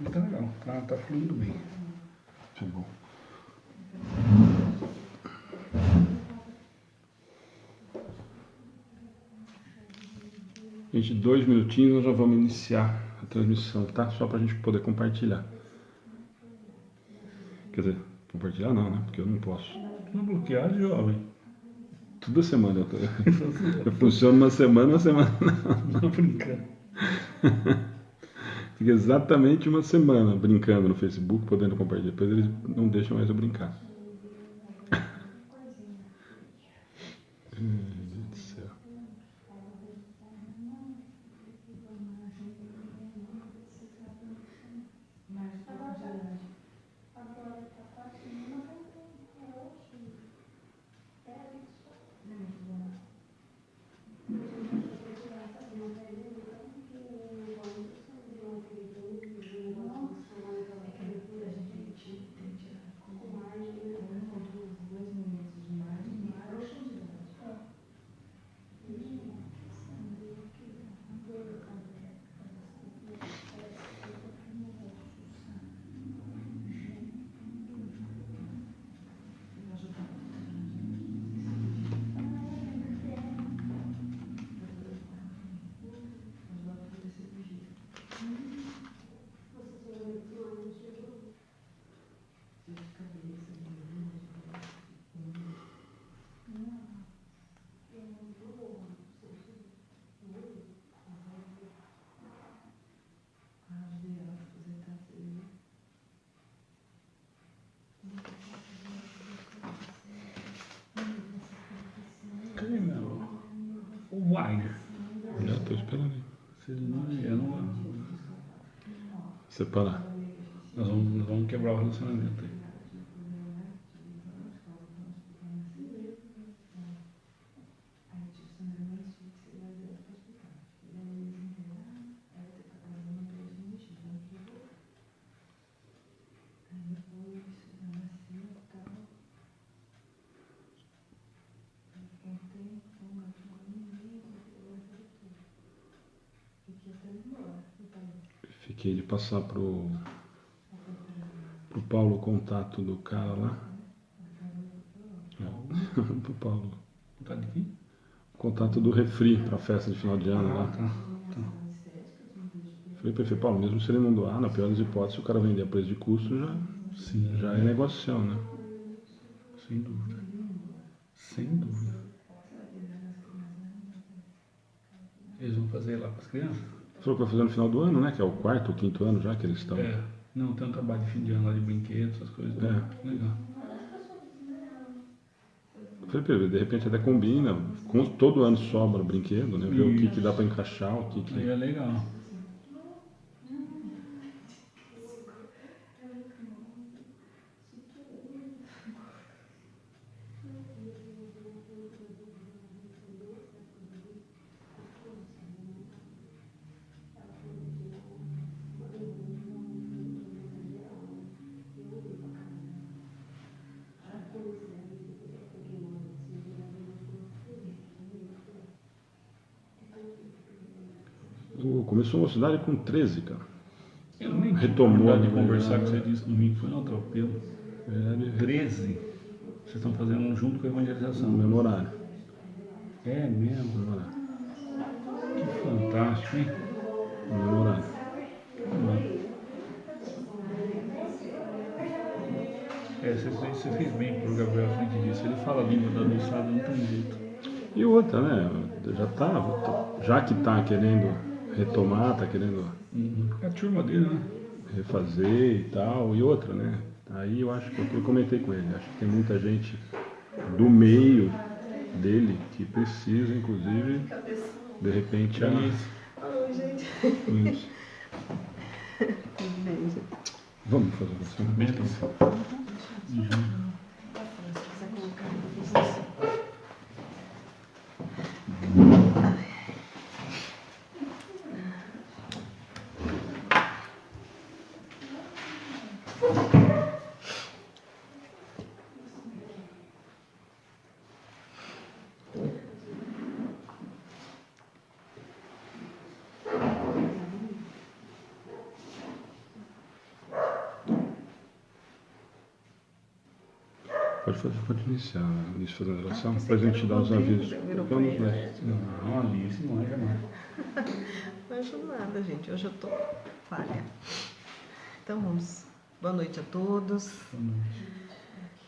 Tá legal, tá fluindo bem. Que bom. Gente, 2 minutinhos nós já vamos iniciar a transmissão, tá? Só pra gente poder compartilhar. Quer dizer, compartilhar não, né? Porque eu não posso. Não bloquear, jovem. Toda semana eu funciono uma semana não. Não brincando. Fica exatamente uma semana brincando no Facebook, podendo compartilhar. Depois eles não deixam mais eu brincar. Meu Deus do céu. Cadê o Wagner? Já estou esperando aí. Se ele não vier, não vai. Separar. Nós vamos quebrar o relacionamento aí. Fiquei de passar pro Paulo o contato do cara lá. Pro Paulo. Tá de quem? O contato do refri pra festa de final de ano lá. Tá. Falei pra ele, Paulo, mesmo se ele não doar, na pior das hipóteses, se o cara vender a preço de custo, Sim. já é negociação, né? Sem dúvida. Sem dúvida. Eles vão fazer lá para as crianças? Você falou que vai fazer no final do ano, né? Que é o 4º ou 5º ano já que eles estão. É. Não, tem um trabalho de fim de ano lá de brinquedos, essas coisas. É. Legal. Falei pra ele, de repente até combina, todo ano sobra brinquedo, né? Ver o que dá pra encaixar, o que. Aí é legal. Começou uma cidade com 13, cara. Eu nem Retomou de a conversar com verdade. você disso domingo, foi no atropelo. Verdade. 13. Vocês estão fazendo junto com a evangelização. No mesmo horário. É mesmo. No mesmo horário. Que fantástico, hein? No mesmo horário. Você fez bem pro Gabriel frente disso. Ele fala a língua da adoçada, não tem jeito. E outra, né? Já que tá querendo retomar, tá querendo É a turma dele, né? refazer e tal, e outra, né? Aí eu acho que eu comentei com ele, acho que tem muita gente do meio dele que precisa, inclusive, de repente... Oi, gente. Isso. Vamos fazer isso. Pode iniciar, Alice, fazendo oração, depois a gente dá os avisos. Não, Alice, não é não. Não ajuda nada, gente. Hoje eu tô falha. Então vamos. Boa noite a todos.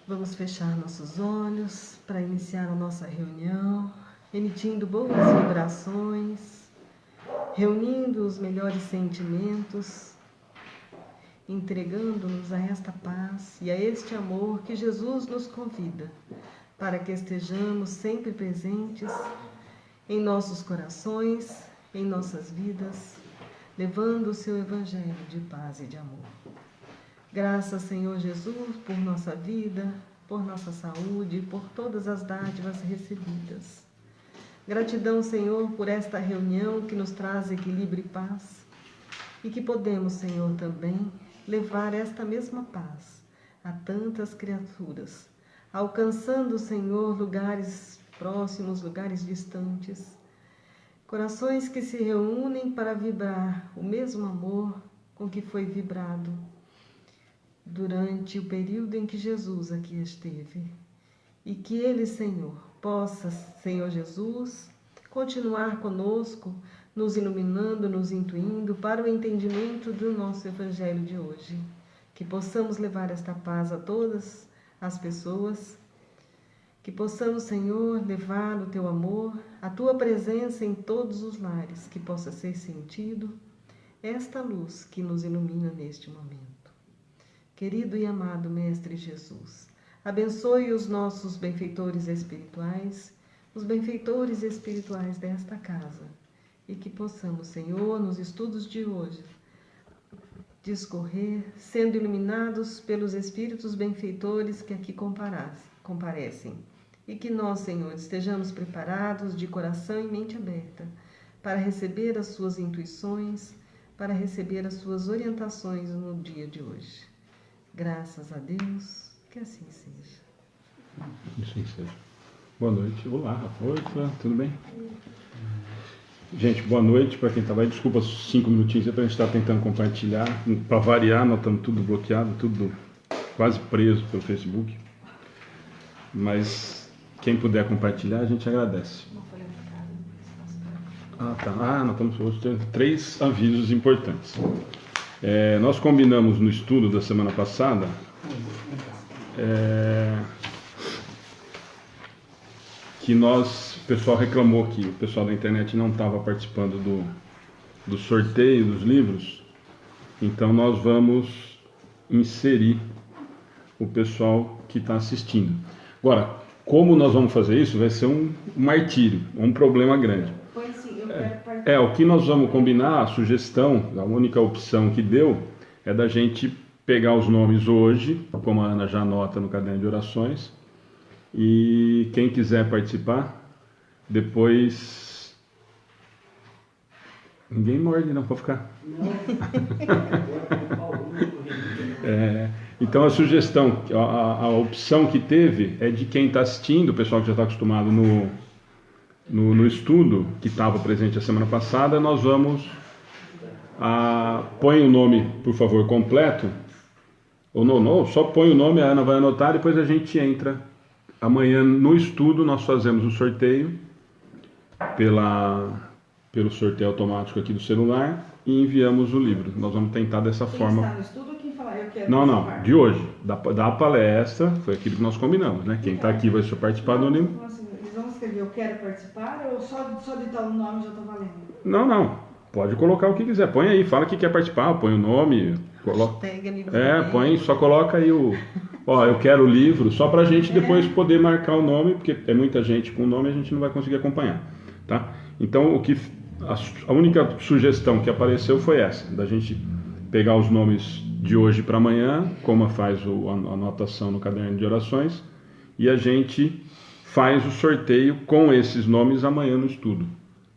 Vamos fechar nossos olhos para iniciar a nossa reunião, emitindo boas vibrações, reunindo os melhores sentimentos, entregando-nos a esta paz e a este amor que Jesus nos convida, para que estejamos sempre presentes em nossos corações, em nossas vidas, levando o seu evangelho de paz e de amor. Graças, Senhor Jesus, por nossa vida, por nossa saúde, por todas as dádivas recebidas. Gratidão, Senhor, por esta reunião que nos traz equilíbrio e paz e que podemos, Senhor, também levar esta mesma paz a tantas criaturas, alcançando, Senhor, lugares próximos, lugares distantes, corações que se reúnem para vibrar o mesmo amor com que foi vibrado durante o período em que Jesus aqui esteve. E que Ele, Senhor, possa, Senhor Jesus, continuar conosco, nos iluminando, nos intuindo para o entendimento do nosso Evangelho de hoje. Que possamos levar esta paz a todas as pessoas, que possamos, Senhor, levar o Teu amor, a Tua presença em todos os lares, que possa ser sentido esta luz que nos ilumina neste momento. Querido e amado Mestre Jesus, abençoe os nossos benfeitores espirituais, os benfeitores espirituais desta casa, e que possamos, Senhor, nos estudos de hoje, discorrer, sendo iluminados pelos espíritos benfeitores que aqui comparecem, e que nós, Senhor, estejamos preparados de coração e mente aberta para receber as suas intuições, para receber as suas orientações no dia de hoje. Graças a Deus, que assim seja. Assim seja. Boa noite. Olá, Rafa, tudo bem? Gente, boa noite para quem estava aí. Desculpa 5 minutinhos para a gente estar tentando compartilhar. Para variar, nós estamos tudo bloqueado, tudo quase preso pelo Facebook. Mas quem puder compartilhar, a gente agradece. Tá. Nós estamos hoje tendo 3 avisos importantes. Nós combinamos no estudo da semana passada que o pessoal reclamou que o pessoal da internet não estava participando do sorteio dos livros, então nós vamos inserir o pessoal que está assistindo. Agora, como nós vamos fazer isso, vai ser um martírio, um problema grande. O que nós vamos combinar, a sugestão, a única opção que deu, é da gente pegar os nomes hoje, como a Ana já anota no caderno de orações, e quem quiser participar, depois... Ninguém morde não, pode ficar. Então a sugestão, a opção que teve é de quem está assistindo, o pessoal que já está acostumado no estudo, que estava presente a semana passada, nós vamos... põe o nome, por favor, completo, ou não, só põe o nome, a Ana vai anotar, depois a gente entra. Amanhã no estudo nós fazemos o sorteio pelo sorteio automático aqui do celular e enviamos o livro. Nós vamos tentar dessa forma. Quem está no estudo ou quem falar eu quero Não, participar? de hoje, da palestra, foi aquilo que nós combinamos, né? Quem está aqui vai só participar do livro. Eles vão escrever eu quero participar ou só digitar o nome já está valendo? Não, pode colocar o que quiser, põe aí, fala que quer participar, põe o nome, coloca. Só coloca aí eu quero o livro, só para a gente depois poder marcar o nome, porque é muita gente com o nome, a gente não vai conseguir acompanhar, tá? Então a única sugestão que apareceu foi essa, da gente pegar os nomes de hoje para amanhã, como faz a anotação no caderno de orações, e a gente faz o sorteio com esses nomes amanhã no estudo,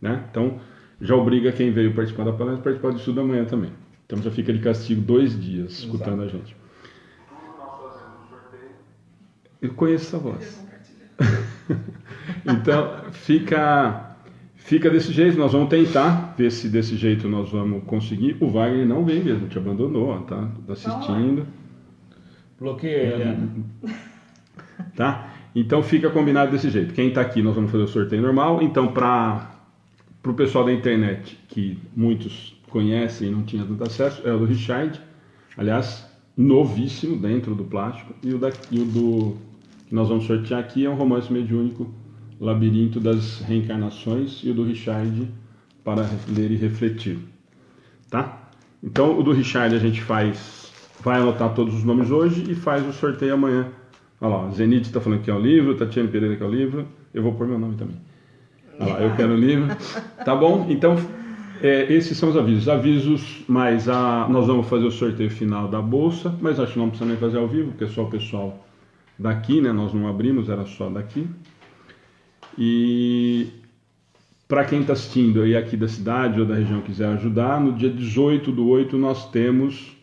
né? Então já obriga quem veio participar da palestra a participar do estudo amanhã também. Então já fica de castigo 2 dias escutando a gente. Eu conheço essa voz. Então fica desse jeito. Nós vamos tentar ver se desse jeito nós vamos conseguir. O Wagner não veio mesmo, te abandonou, tá assistindo. Bloqueia ele. Tá? Então fica combinado desse jeito. Quem está aqui, nós vamos fazer o sorteio normal. Então, para o pessoal da internet, que muitos conhecem e não tinha tanto acesso, é o do Richard. Aliás, novíssimo dentro do plástico. E o do que nós vamos sortear aqui é um romance mediúnico, Labirinto das Reencarnações, e o do Richard, Para Ler e Refletir. Tá? Então, o do Richard a gente vai anotar todos os nomes hoje e faz o sorteio amanhã. Olha lá, Zenite está falando que é o livro, Tatiana Pereira que é o livro, eu vou pôr meu nome também. Olha lá, eu quero o livro. Tá bom? Então, esses são os avisos, mas nós vamos fazer o sorteio final da bolsa, mas acho que não precisa nem fazer ao vivo, porque é só o pessoal daqui, né? Nós não abrimos, era só daqui. E para quem está assistindo aí aqui da cidade ou da região quiser ajudar, no dia 18/8 nós temos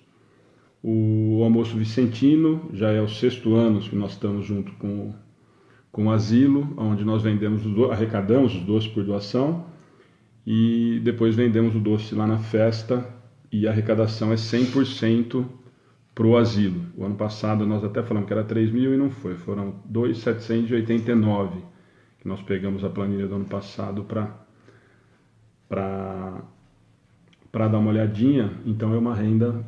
o almoço vicentino, já é o 6º ano que nós estamos junto com o asilo, onde nós arrecadamos os doces por doação e depois vendemos o doce lá na festa, e a arrecadação é 100% para o asilo. O ano passado nós até falamos que era 3.000 e não foi, foram 2.789 que nós pegamos a planilha do ano passado para dar uma olhadinha. Então é uma renda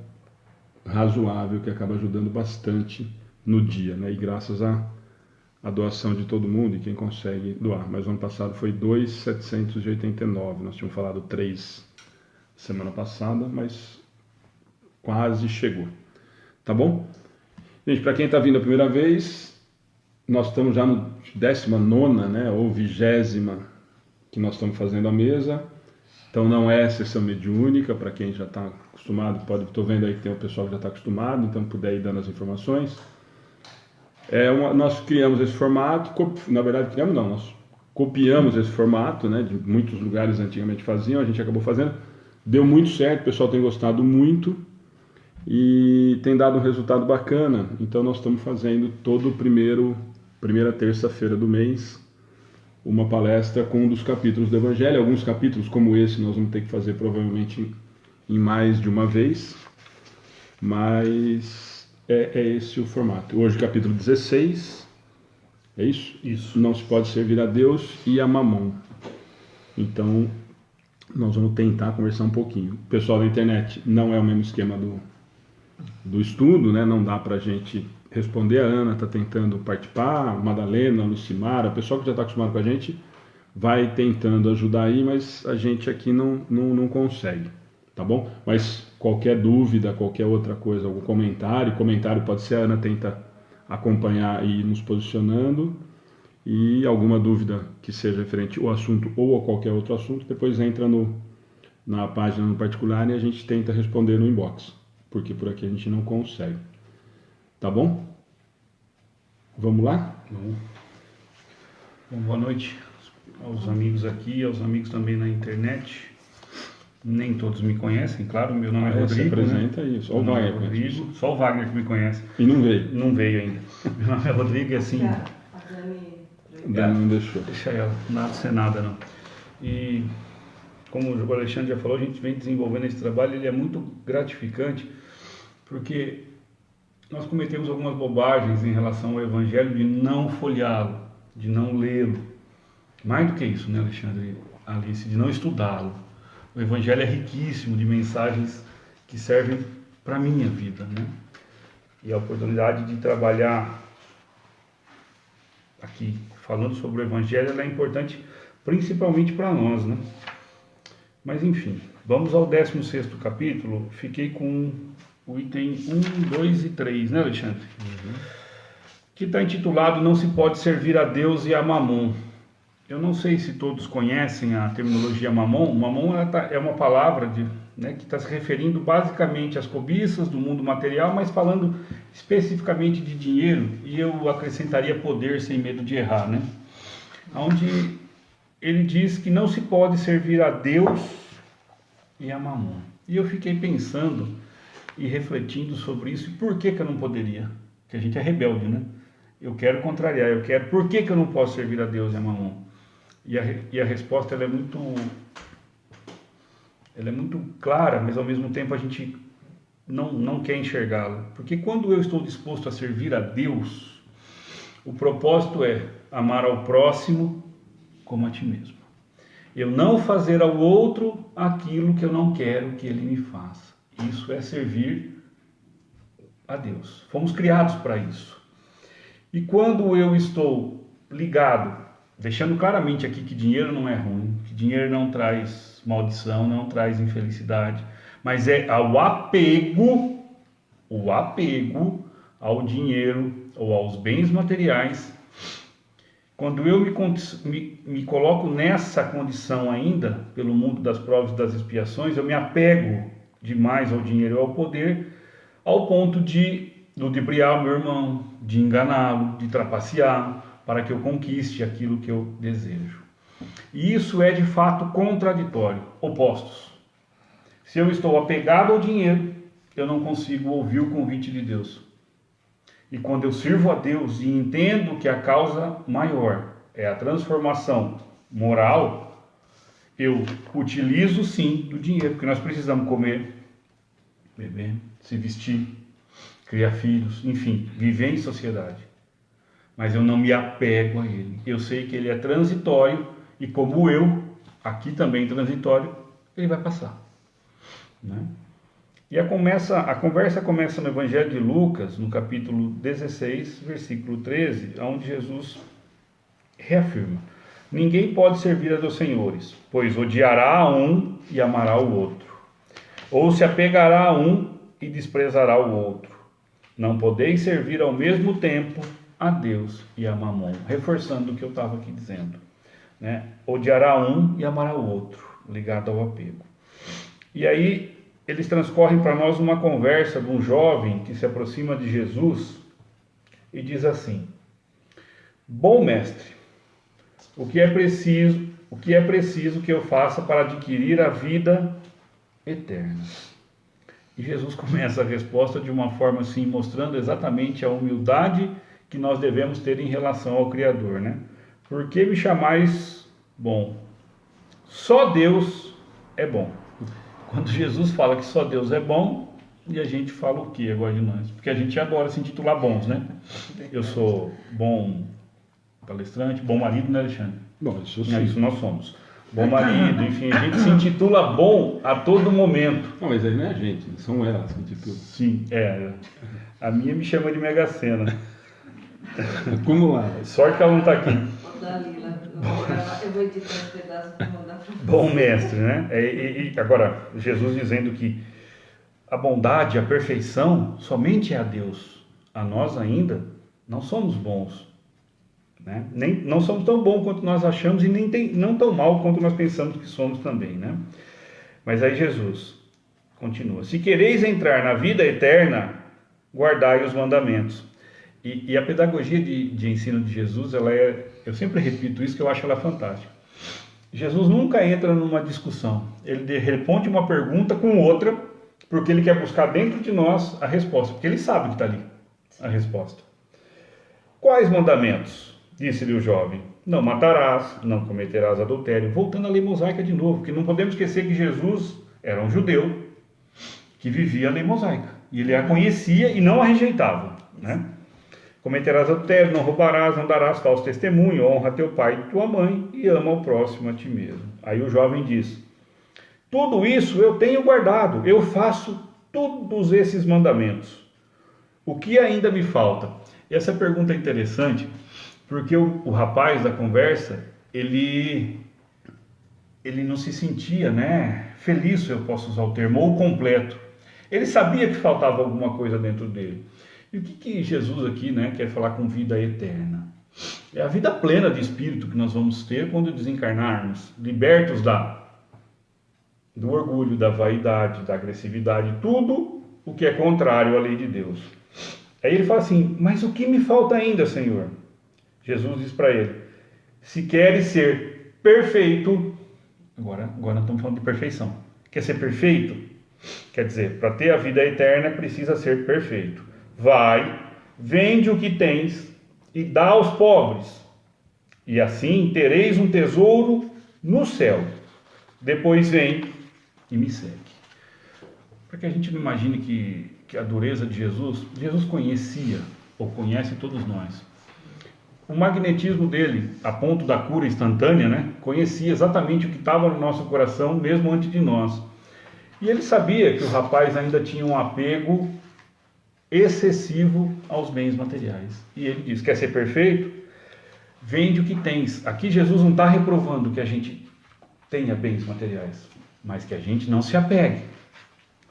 razoável que acaba ajudando bastante no dia, né? E graças à doação de todo mundo e quem consegue doar. Mas o ano passado foi 2.789, nós tínhamos falado 3 semana passada, mas quase chegou. Tá bom? Gente, para quem está vindo a primeira vez, nós estamos já no 19ª, né, ou 20ª que nós estamos fazendo a mesa. Então não é sessão mediúnica, para quem já está acostumado, estou vendo aí que tem o pessoal que já está acostumado, então puder ir dando as informações. Nós criamos esse formato, na verdade nós copiamos esse formato, né, de muitos lugares antigamente faziam, a gente acabou fazendo, deu muito certo, o pessoal tem gostado muito e tem dado um resultado bacana. Então nós estamos fazendo todo primeira terça-feira do mês uma palestra com um dos capítulos do Evangelho. Alguns capítulos como esse nós vamos ter que fazer provavelmente em mais de uma vez, mas é esse o formato. Hoje capítulo 16, é isso? Isso. Não se pode servir a Deus e a Mamon. Então nós vamos tentar conversar um pouquinho. O pessoal da internet não é o mesmo esquema do estudo, né? Não dá pra gente responder. A Ana está tentando participar, a Madalena, a Lucimara, o pessoal que já está acostumado com a gente vai tentando ajudar aí, mas a gente aqui não consegue, tá bom? Mas qualquer dúvida, qualquer outra coisa, algum comentário pode ser, a Ana tenta acompanhar e ir nos posicionando, e alguma dúvida que seja referente ao assunto ou a qualquer outro assunto, depois entra na página no particular e a gente tenta responder no inbox, porque por aqui a gente não consegue. Tá bom? Vamos lá? Bom, boa noite aos amigos aqui, aos amigos também na internet. Nem todos me conhecem, claro, meu nome é Rodrigo. Se apresenta aí, só o Wagner. Rodrigo, só o Wagner que me conhece. E não veio? Não veio ainda. Meu nome é Rodrigo e assim... A Dani não deixou. Deixa ela, nada ser nada não. E como o Alexandre já falou, a gente vem desenvolvendo esse trabalho, ele é muito gratificante, porque nós cometemos algumas bobagens em relação ao Evangelho de não folheá-lo, de não lê-lo. Mais do que isso, né, Alexandre, Alice, de não estudá-lo. O Evangelho é riquíssimo de mensagens que servem para a minha vida, né? E a oportunidade de trabalhar aqui, falando sobre o Evangelho, ela é importante principalmente para nós, né? Mas enfim, vamos ao 16º capítulo. Fiquei com o item 1, 2 e 3, né, Alexandre? Que está intitulado Não se pode servir a Deus e a Mamon. Eu não sei se todos conhecem a terminologia Mamon. Mamon é uma palavra que está se referindo basicamente às cobiças do mundo material, mas falando especificamente de dinheiro, e eu acrescentaria poder sem medo de errar, né? Onde ele diz que não se pode servir a Deus e a Mamon. E eu fiquei pensando e refletindo sobre isso, e por que eu não poderia? Porque a gente é rebelde, né? Eu quero contrariar, por que eu não posso servir a Deus e a Mamon? E a resposta ela é muito clara, mas ao mesmo tempo a gente não quer enxergá-la. Porque quando eu estou disposto a servir a Deus, O propósito é amar ao próximo como a ti mesmo. Eu não fazer ao outro aquilo que eu não quero que ele me faça. Isso é servir a Deus. Fomos criados para isso. E quando eu estou ligado, deixando claramente aqui que dinheiro não é ruim, que dinheiro não traz maldição, não traz infelicidade, mas é o apego ao dinheiro ou aos bens materiais. Quando eu me coloco nessa condição ainda, pelo mundo das provas e das expiações, eu me apego demais ao dinheiro e ao poder, ao ponto de ludibriar o meu irmão, de enganá-lo, de trapacear, para que eu conquiste aquilo que eu desejo. E isso é de fato contraditório, opostos. Se eu estou apegado ao dinheiro, eu não consigo ouvir o convite de Deus. E quando eu sirvo a Deus e entendo que a causa maior é a transformação moral, eu utilizo sim do dinheiro, porque nós precisamos comer, beber, se vestir, criar filhos, enfim, viver em sociedade. Mas eu não me apego a ele. Eu sei que ele é transitório e como eu, aqui também transitório, ele vai passar. Né? E a conversa começa no Evangelho de Lucas, no capítulo 16, versículo 13, onde Jesus reafirma: ninguém pode servir a 2 senhores, pois odiará a um e amará o outro, ou se apegará a um e desprezará o outro. Não podeis servir ao mesmo tempo a Deus e a Mamon, reforçando o que eu estava aqui dizendo. Né? Odiará um e amará o outro, ligado ao apego. E aí eles transcorrem para nós uma conversa de um jovem que se aproxima de Jesus e diz assim: bom mestre, o que é preciso que eu faça para adquirir a vida eterna? E Jesus começa a resposta de uma forma assim, mostrando exatamente a humildade que nós devemos ter em relação ao Criador, né? Por que me chamais bom? Só Deus é bom. Quando Jesus fala que só Deus é bom, e a gente fala o que agora de nós? Porque a gente adora se intitular bons, né? Eu sou bom palestrante, bom marido, né, Alexandre? Bom, isso sim. Isso nós somos. Bom marido, enfim, a gente se intitula bom a todo momento. Não, mas aí não é a gente, são elas que intitulam. Sim, a minha me chama de Mega Sena. Acumulada. Sorte que ela não está aqui. Dalila, eu vou editar esse pedaço para mandar para você. Bom mestre, né? E agora, Jesus dizendo que a bondade, a perfeição, somente é a Deus. A nós ainda não somos bons. Né? Não somos tão bons quanto nós achamos e não tão mal quanto nós pensamos que somos também. Né? Mas aí Jesus continua: se quereis entrar na vida eterna, guardai os mandamentos. E a pedagogia de ensino de Jesus, eu sempre repito isso, que eu acho ela fantástica. Jesus nunca entra numa discussão. Ele responde uma pergunta com outra, porque ele quer buscar dentro de nós a resposta, porque ele sabe que está ali a resposta. Quais mandamentos? Disse-lhe o jovem: não matarás, não cometerás adultério. Voltando à lei mosaica de novo, porque não podemos esquecer que Jesus era um judeu que vivia a lei mosaica. E ele a conhecia e não a rejeitava. Né? Cometerás adultério, não roubarás, não darás falso testemunho, honra teu pai e tua mãe e ama o próximo a ti mesmo. Aí o jovem diz: tudo isso eu tenho guardado, eu faço todos esses mandamentos. O que ainda me falta? E essa pergunta é interessante, porque o rapaz da conversa, ele não se sentia, né, feliz, eu posso usar o termo, ou completo. Ele sabia que faltava alguma coisa dentro dele. E o que Jesus aqui, né, quer falar com vida eterna? É a vida plena de espírito que nós vamos ter quando desencarnarmos, libertos do orgulho, da vaidade, da agressividade, tudo o que é contrário à lei de Deus. Aí ele fala assim: mas o que me falta ainda, Senhor? Jesus diz para ele: se queres ser perfeito, agora nós estamos falando de perfeição. Quer ser perfeito? Quer dizer, para ter a vida eterna precisa ser perfeito. Vai, vende o que tens e dá aos pobres, e assim tereis um tesouro no céu. Depois vem e me segue. Para que a gente não imagine que a dureza de Jesus conhecia, ou conhece todos nós, o magnetismo dele, a ponto da cura instantânea, né? Conhecia exatamente o que estava no nosso coração, mesmo antes de nós. E ele sabia que o rapaz ainda tinha um apego excessivo aos bens materiais. E ele diz: quer ser perfeito? Vende o que tens. Aqui Jesus não está reprovando que a gente tenha bens materiais, mas que a gente não se apegue.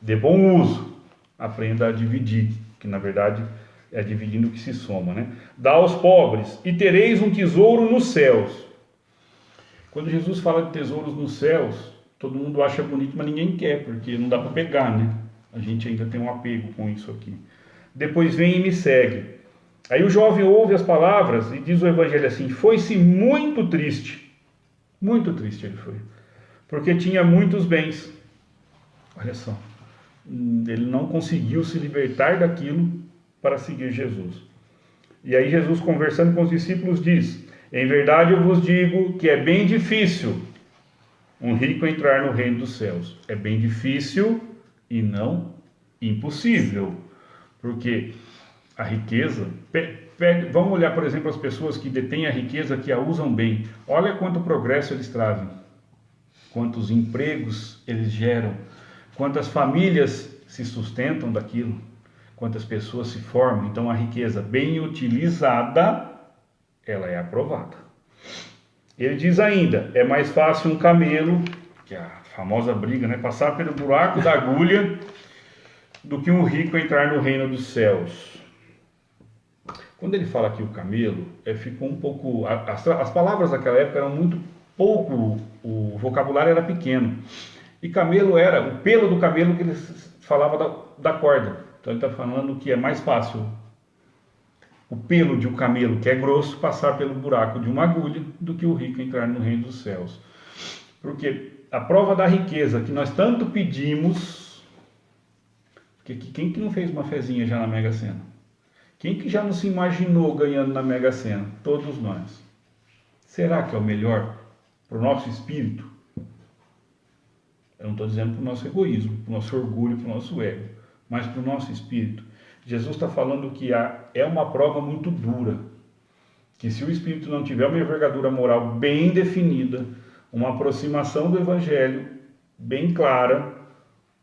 Dê bom uso. Aprenda a dividir, que na verdade é dividindo que se soma, né? Dá aos pobres e tereis um tesouro nos céus. Quando Jesus fala de tesouros nos céus, todo mundo acha bonito, mas ninguém quer, porque não dá para pegar, né? A gente ainda tem um apego com isso aqui. Depois vem e me segue. Aí o jovem ouve as palavras e diz o evangelho assim: foi-se muito triste ele foi, porque tinha muitos bens. Olha só, ele não conseguiu se libertar daquilo para seguir Jesus. E aí Jesus, conversando com os discípulos, diz: em verdade eu vos digo que é bem difícil um rico entrar no reino dos céus. É bem difícil e não impossível, porque a riqueza... Vamos olhar, por exemplo, as pessoas que detêm a riqueza, que a usam bem. Olha quanto progresso eles trazem, quantos empregos eles geram, quantas famílias se sustentam daquilo, quantas pessoas se formam. Então a riqueza bem utilizada, ela é aprovada. Ele diz ainda: é mais fácil um camelo, que é a famosa briga, né, passar pelo buraco da agulha, do que um rico entrar no reino dos céus. Quando ele fala aqui o camelo, ficou um pouco... As palavras daquela época eram muito pouco, o vocabulário era pequeno. E camelo era o pelo do camelo que ele falava da corda. Então ele está falando que é mais fácil o pelo de um camelo, que é grosso, passar pelo buraco de uma agulha, do que o rico entrar no reino dos céus. Porque a prova da riqueza que nós tanto pedimos... Porque quem que não fez uma fezinha já na Mega Sena? Quem que já não se imaginou ganhando na Mega Sena? Todos nós. Será que é o melhor para o nosso espírito? Eu não estou dizendo para o nosso egoísmo, para o nosso orgulho, para o nosso ego, mas para o nosso espírito. Jesus está falando que é uma prova muito dura, que se o espírito não tiver uma envergadura moral bem definida, uma aproximação do evangelho bem clara,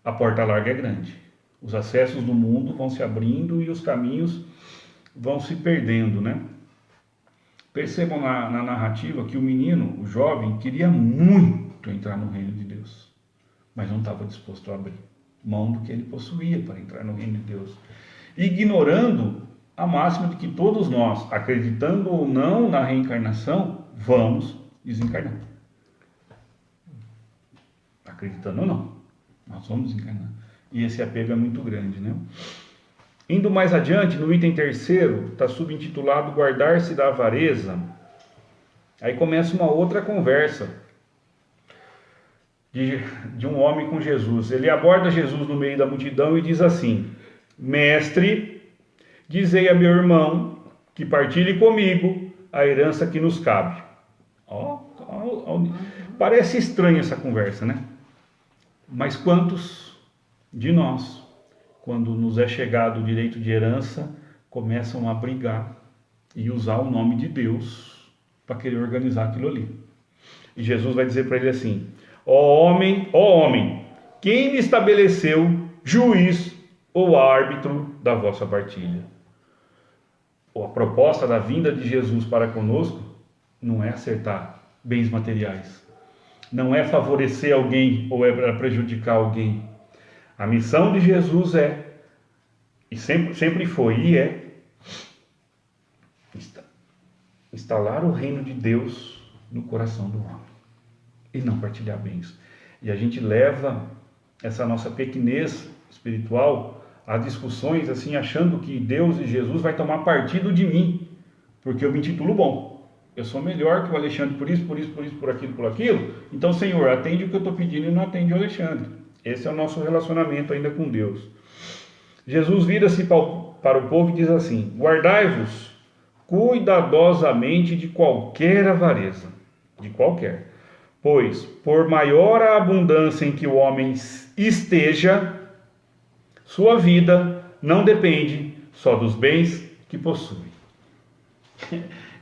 a porta larga é grande. Os acessos do mundo vão se abrindo e os caminhos vão se perdendo, né? Percebam na narrativa que o menino, o jovem, queria muito entrar no reino de Deus, mas não estava disposto a abrir mão do que ele possuía para entrar no reino de Deus, ignorando a máxima de que todos nós, acreditando ou não na reencarnação, vamos desencarnar. Acreditando ou não, nós vamos desencarnar. E esse apego é muito grande, né? Indo mais adiante, no item 3º, está subintitulado Guardar-se da avareza. Aí começa uma outra conversa de um homem com Jesus. Ele aborda Jesus no meio da multidão e diz assim: Mestre, dizei a meu irmão que partilhe comigo a herança que nos cabe. Parece estranha essa conversa, né? Mas quantos de nós, quando nos é chegado o direito de herança, começam a brigar e usar o nome de Deus para querer organizar aquilo ali? E Jesus vai dizer para ele assim: ó homem, quem me estabeleceu juiz ou árbitro da vossa partilha? A proposta da vinda de Jesus para conosco não é acertar bens materiais, não é favorecer alguém ou é para prejudicar alguém. A missão de Jesus e sempre foi e é, instalar o reino de Deus no coração do homem e não partilhar bens. E a gente leva essa nossa pequenez espiritual a discussões assim, achando que Deus e Jesus vai tomar partido de mim, porque eu me intitulo bom. Eu sou melhor que o Alexandre por isso, por aquilo. Então, Senhor, atende o que eu estou pedindo e não atende o Alexandre. Esse é o nosso relacionamento ainda com Deus. Jesus vira-se para o povo e diz assim: guardai-vos cuidadosamente de qualquer avareza, pois por maior a abundância em que o homem esteja, sua vida não depende só dos bens que possui.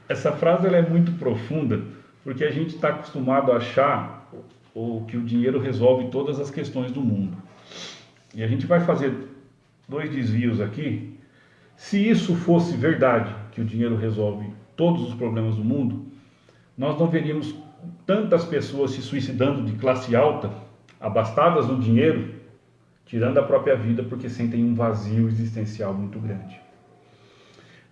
essa frase ela é muito profunda, porque a gente está acostumado a achar que o dinheiro resolve todas as questões do mundo. E a gente vai fazer 2 desvios aqui. Se isso fosse verdade, que o dinheiro resolve todos os problemas do mundo, nós não veríamos tantas pessoas se suicidando de classe alta, abastadas no dinheiro, tirando a própria vida porque sentem um vazio existencial muito grande.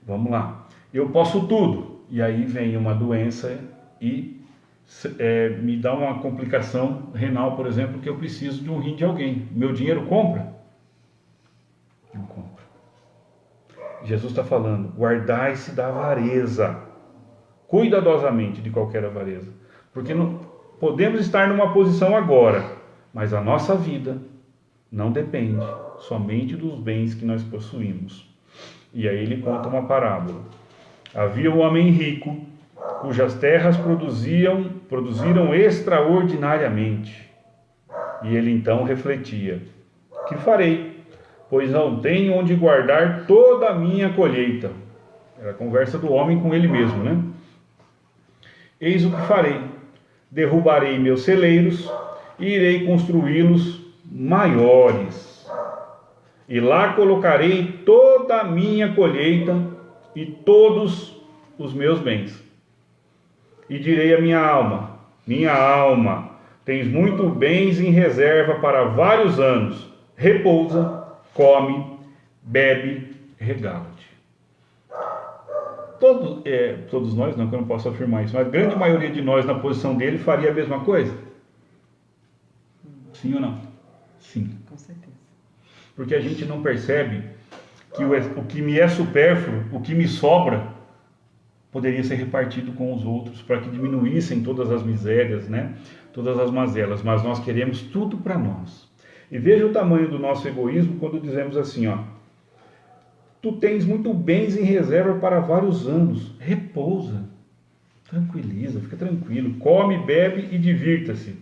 Vamos lá. Eu posso tudo, e aí vem uma doença e me dá uma complicação renal, por exemplo, que eu preciso de um rim de alguém. Meu dinheiro compra? Não compra. Jesus está falando, guardai-se da avareza, cuidadosamente de qualquer avareza, porque não podemos estar numa posição agora, mas a nossa vida não depende somente dos bens que nós possuímos. E aí ele conta uma parábola. Havia um homem rico, cujas terras produziram extraordinariamente. E ele então refletia, que farei, pois não tenho onde guardar toda a minha colheita. Era a conversa do homem com ele mesmo, né? Eis o que farei, derrubarei meus celeiros e irei construí-los maiores. E lá colocarei toda a minha colheita e todos os meus bens. E direi à minha alma, tens muito bens em reserva para vários anos. Repousa, come, bebe, regala-te. Todos nós, não que eu não posso afirmar isso, mas a grande maioria de nós na posição dele faria a mesma coisa? Sim ou não? Sim. Com certeza. Porque a gente não percebe que o que me é supérfluo, o que me sobra, poderia ser repartido com os outros, para que diminuíssem todas as misérias, né? Todas as mazelas, mas nós queremos tudo para nós. E veja o tamanho do nosso egoísmo quando dizemos assim, ó, tu tens muito bens em reserva para vários anos, repousa, tranquiliza, fica tranquilo, come, bebe e divirta-se.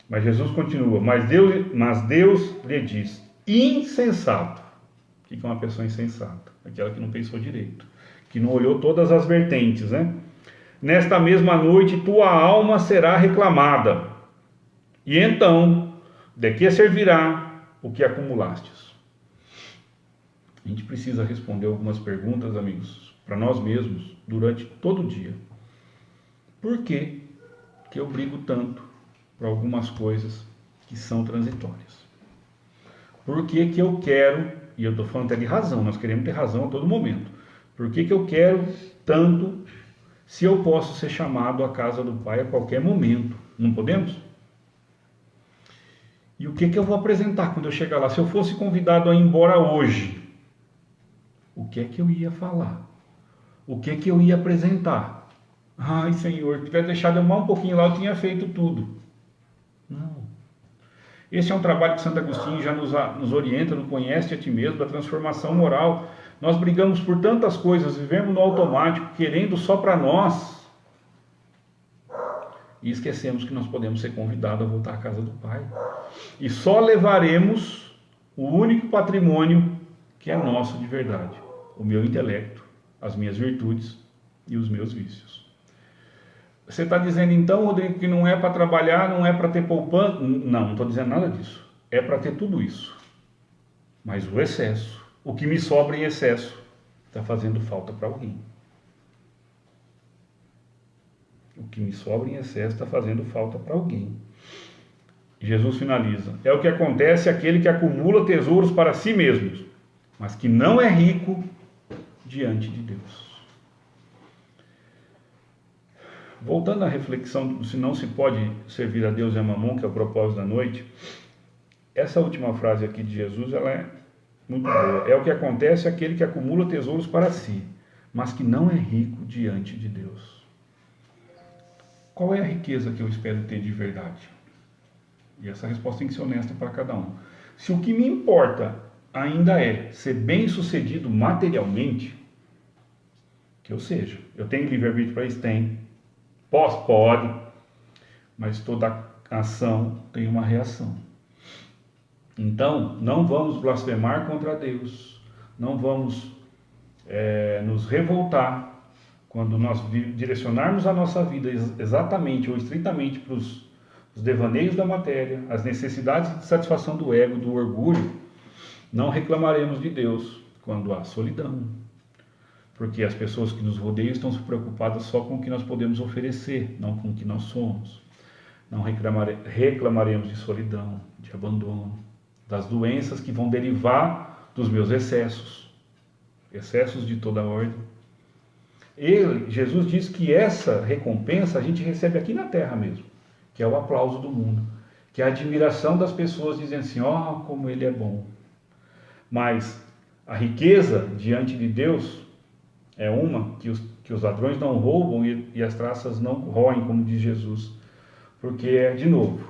Mas Jesus continua, mas Deus lhe diz, insensato. O que é uma pessoa insensata? Aquela que não pensou direito, que não olhou todas as vertentes, né? Nesta mesma noite tua alma será reclamada, e então, de que servirá o que acumulastes? A gente precisa responder algumas perguntas, amigos, para nós mesmos, durante todo o dia. Por que eu brigo tanto por algumas coisas que são transitórias? Por que eu quero, e eu estou falando até de razão, nós queremos ter razão a todo momento. Por que eu quero tanto, se eu posso ser chamado à casa do Pai a qualquer momento? Não podemos? E o que eu vou apresentar quando eu chegar lá? Se eu fosse convidado a ir embora hoje, o que é que eu ia falar? O que é que eu ia apresentar? Ai, Senhor, se tivesse deixado eu mal um pouquinho lá, eu tinha feito tudo. Não. Esse é um trabalho que Santo Agostinho já nos orienta no Conhece a Ti Mesmo, da transformação moral. Nós brigamos por tantas coisas, vivemos no automático, querendo só para nós. E esquecemos que nós podemos ser convidados a voltar à casa do Pai. E só levaremos o único patrimônio que é nosso de verdade. O meu intelecto, as minhas virtudes e os meus vícios. Você está dizendo então, Rodrigo, que não é para trabalhar, não é para ter poupança? Não estou dizendo nada disso. É para ter tudo isso. Mas o excesso, o que me sobra em excesso, está fazendo falta para alguém. O que me sobra em excesso está fazendo falta para alguém. Jesus finaliza. É o que acontece àquele que acumula tesouros para si mesmo, mas que não é rico diante de Deus. Voltando à reflexão se não se pode servir a Deus e a Mamon, que é o propósito da noite, essa última frase aqui de Jesus, ela é muito boa. É o que acontece àquele que acumula tesouros para si, mas que não é rico diante de Deus. Qual é a riqueza que eu espero ter de verdade? E essa resposta tem que ser honesta para cada um. Se o que me importa ainda é ser bem-sucedido materialmente, que eu seja. Eu tenho livre-arbítrio para isso? Tem. Pode, mas toda ação tem uma reação. Então, não vamos blasfemar contra Deus, não vamos nos revoltar quando nós direcionarmos a nossa vida exatamente ou estritamente para os devaneios da matéria, as necessidades de satisfação do ego, do orgulho, não reclamaremos de Deus quando há solidão. Porque as pessoas que nos rodeiam estão preocupadas só com o que nós podemos oferecer, não com o que nós somos. Não reclamaremos de solidão, de abandono, das doenças que vão derivar dos meus excessos de toda ordem. Jesus diz que essa recompensa a gente recebe aqui na terra mesmo, que é o aplauso do mundo, que é a admiração das pessoas dizendo assim, ó, como ele é bom. Mas a riqueza diante de Deus é uma que os ladrões não roubam e as traças não roem, como diz Jesus. Porque é, de novo,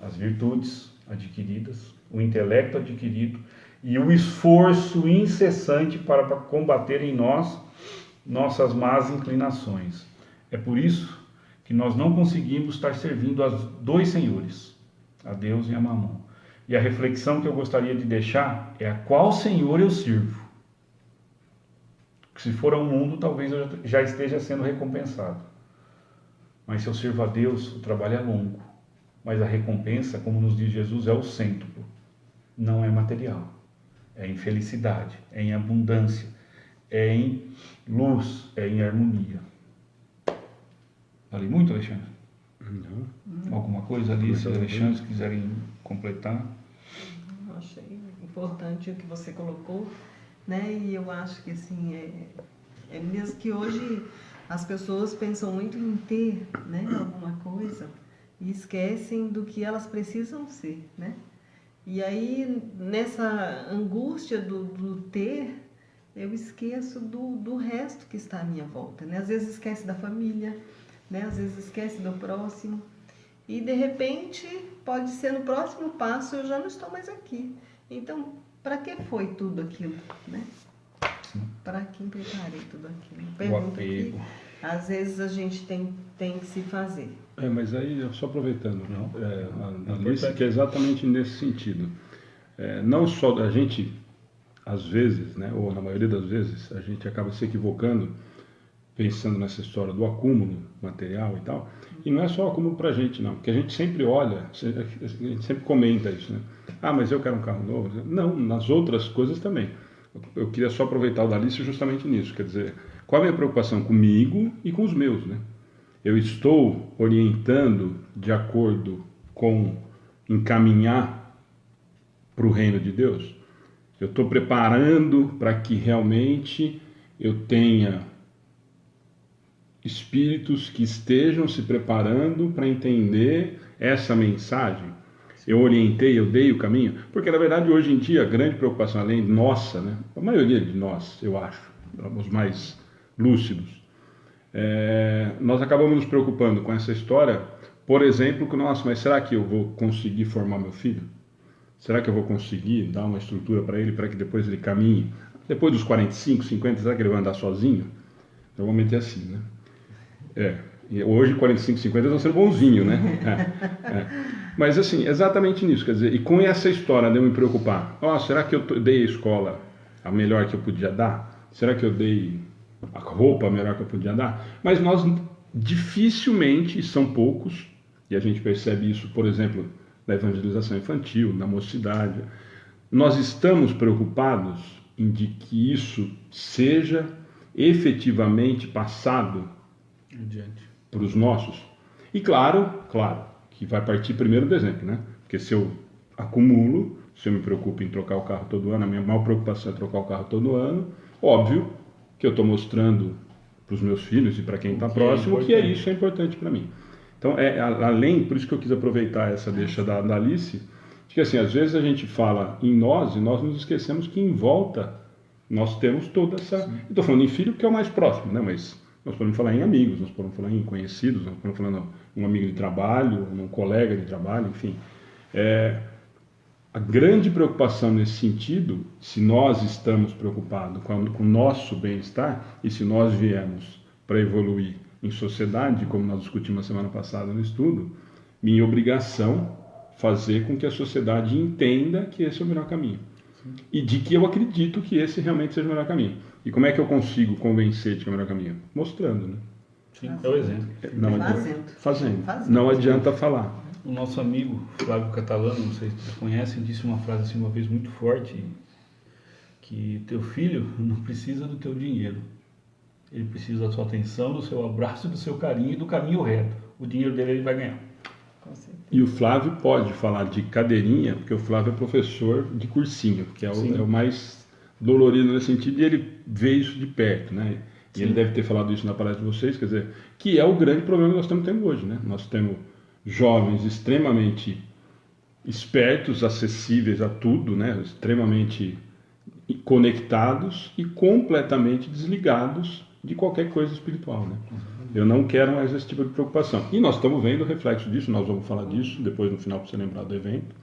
as virtudes adquiridas, o intelecto adquirido e o esforço incessante para combater em nós nossas más inclinações. É por isso que nós não conseguimos estar servindo a dois senhores, a Deus e a Mamon. E a reflexão que eu gostaria de deixar é a qual Senhor eu sirvo. Se for ao mundo, talvez eu já esteja sendo recompensado. Mas se eu sirvo a Deus, o trabalho é longo. Mas a recompensa, como nos diz Jesus, é o cêntuplo. Não é material. É em felicidade, é em abundância, é em luz, é em harmonia. Falei muito, Alexandre? Não. Alguma coisa ali, se Alexandre, se quiserem completar? Eu achei importante o que você colocou, né? E eu acho que assim, é mesmo que hoje as pessoas pensam muito em ter, né, alguma coisa e esquecem do que elas precisam ser, né? E aí, nessa angústia do ter, eu esqueço do resto que está à minha volta, né? Às vezes esquece da família, né? Às vezes esquece do próximo. E, de repente, pode ser no próximo passo, eu já não estou mais aqui. Então, para que foi tudo aquilo, né? Para quem preparei tudo aquilo? Pergunta que, às vezes, a gente tem que se fazer. Mas aí, só aproveitando, a Alice, que é exatamente nesse sentido. Não só a gente, às vezes, né, ou na maioria das vezes, a gente acaba se equivocando, pensando nessa história do acúmulo material e tal, e não é só o acúmulo para a gente, não, porque a gente sempre olha, a gente sempre comenta isso, né? Ah, mas eu quero um carro novo. Não, nas outras coisas também. Eu queria só aproveitar o da Alice justamente nisso, quer dizer, qual é a minha preocupação comigo e com os meus, né? Eu estou orientando de acordo com encaminhar para o reino de Deus? Eu estou preparando para que realmente eu tenha espíritos que estejam se preparando para entender essa mensagem? Eu orientei, eu dei o caminho? Porque, na verdade, hoje em dia, a grande preocupação, além nossa, né, a maioria de nós, eu acho, os mais lúcidos, nós acabamos nos preocupando com essa história, por exemplo, que, nossa, mas será que eu vou conseguir formar meu filho? Será que eu vou conseguir dar uma estrutura para ele, para que depois ele caminhe? Depois dos 45, 50, será que ele vai andar sozinho? Normalmente é assim, né? E hoje, 45, 50, eu estou sendo bonzinho, né? Mas, assim, exatamente nisso, quer dizer, e com essa história de eu me preocupar, será que eu dei a escola a melhor que eu podia dar? Será que eu dei a roupa a melhor que eu podia dar? Mas nós dificilmente, são poucos, e a gente percebe isso, por exemplo, na evangelização infantil, na mocidade, nós estamos preocupados em de que isso seja efetivamente passado para os nossos. E claro, que vai partir primeiro do exemplo, né? Porque se eu acumulo, se eu me preocupo em trocar o carro todo ano, a minha maior preocupação é trocar o carro todo ano, óbvio que eu estou mostrando para os meus filhos e para quem está próximo que isso é importante para mim. Então, além, por isso que eu quis aproveitar essa deixa da Alice, que assim, às vezes a gente fala em nós e nós nos esquecemos que em volta nós temos toda essa... Estou falando em filho porque é o mais próximo, né? Mas nós podemos falar em amigos, nós podemos falar em conhecidos, nós podemos falar em um amigo de trabalho, num colega de trabalho, enfim. A grande preocupação nesse sentido, se nós estamos preocupados com o nosso bem-estar e se nós viemos para evoluir em sociedade, como nós discutimos a semana passada no estudo, minha obrigação fazer com que a sociedade entenda que esse é o melhor caminho. E de que eu acredito que esse realmente seja o melhor caminho. E como é que eu consigo convencer de que é o melhor caminho? Mostrando, né? Sim, é o exemplo. Não Fazendo. Não adianta falar. O nosso amigo Flávio Catalano, não sei se vocês conhecem, disse uma frase assim uma vez muito forte, que teu filho não precisa do teu dinheiro. Ele precisa da sua atenção, do seu abraço, do seu carinho e do caminho reto. O dinheiro dele ele vai ganhar. E o Flávio pode falar de cadeirinha, porque o Flávio é professor de cursinho, que é o mais dolorido nesse sentido, e ele vê isso de perto, né? E ele deve ter falado isso na palestra de vocês, quer dizer, que é o grande problema que nós estamos tendo hoje, né? Nós temos jovens extremamente espertos, acessíveis a tudo, né? Extremamente conectados e completamente desligados de qualquer coisa espiritual, né? Eu não quero mais esse tipo de preocupação. E nós estamos vendo o reflexo disso, nós vamos falar disso depois no final para você lembrar do evento.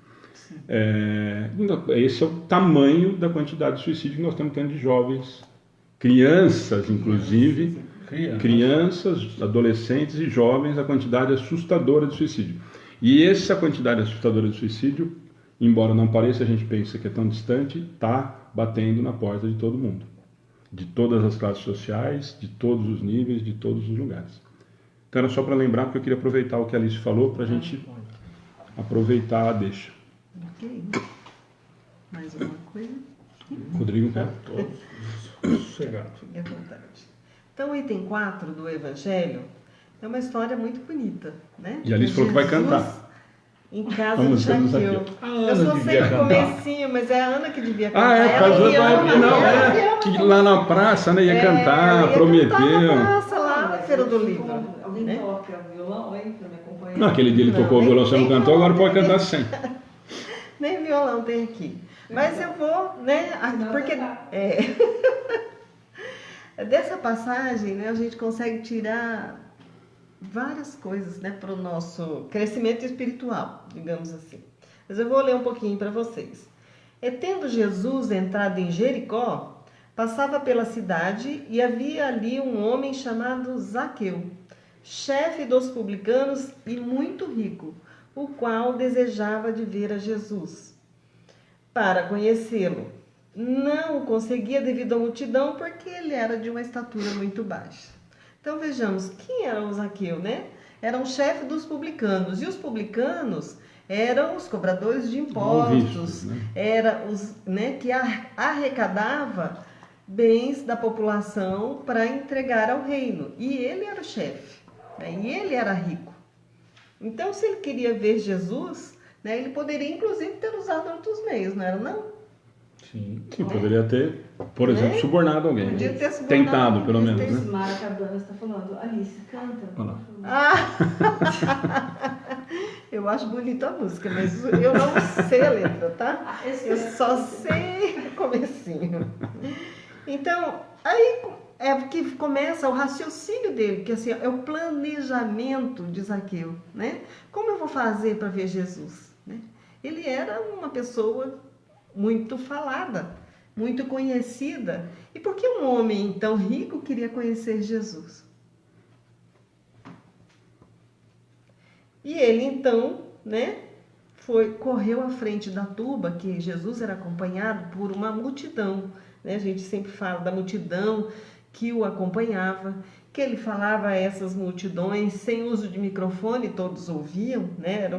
Esse é o tamanho da quantidade de suicídio que nós estamos tendo de jovens, crianças inclusive, crianças, adolescentes e jovens, a quantidade assustadora de suicídio. E essa quantidade assustadora de suicídio, embora não pareça, a gente pensa que é tão distante, está batendo na porta de todo mundo. De todas as classes sociais, de todos os níveis, de todos os lugares. Então era só para lembrar, porque eu queria aproveitar o que a Alice falou para a gente aproveitar a deixa. Ok. Mais uma coisa? Rodrigo, quer? Sossegado. Fique à vontade. Então, o item 4 do Evangelho é uma história muito bonita, né? E a Alice falou que vai cantar. Em casa A do música do Zaqueu. Zaqueu. A Ana Eu só sei devia o cantar. comecinho, mas é a Ana que devia cantar. Ah, é, por causa que lá na praça, né, ia cantar, prometeu. Praça, lá na Feira do Livro. Alguém né? toca violão aí pra me acompanhar? Não, aquele dia ele tocou o nem- violão, você não nem cantou, agora violão, pode nem cantar sem. Nem violão tem aqui. Mas eu vou, né? Porque dessa passagem, né, a gente consegue tirar várias coisas, né, para o nosso crescimento espiritual, digamos assim. Mas eu vou ler um pouquinho para vocês. Tendo Jesus entrado em Jericó, passava pela cidade e havia ali um homem chamado Zaqueu, chefe dos publicanos e muito rico, o qual desejava de ver a Jesus para conhecê-lo. Não o conseguia devido à multidão, porque ele era de uma estatura muito baixa. Então vejamos, quem era o Zaqueu, né? Era um chefe dos publicanos, e os publicanos eram os cobradores de impostos, Né? eram os, né, que arrecadava bens da população para entregar ao reino. E ele era o chefe, né? E ele era rico. Então, se ele queria ver Jesus, né, ele poderia inclusive ter usado outros meios, não era não? Sim. Sim, poderia ter, por exemplo, subornado alguém. Podia né? ter subornado Tentado, alguém, pelo menos, ter né? Mara Cabana está falando, Alice, canta. Olha lá. Eu acho bonita a música, mas eu não sei a letra, tá? Eu só sei o comecinho. Então, aí é que começa o raciocínio dele, que assim, é o planejamento de Zaqueu, né? Como eu vou fazer para ver Jesus, né? Ele era uma pessoa muito falada, muito conhecida. E por que um homem tão rico queria conhecer Jesus? E ele então, né, correu à frente da turba, que Jesus era acompanhado por uma multidão, né? A gente sempre fala da multidão que o acompanhava, que ele falava a essas multidões sem uso de microfone, todos ouviam, né? Era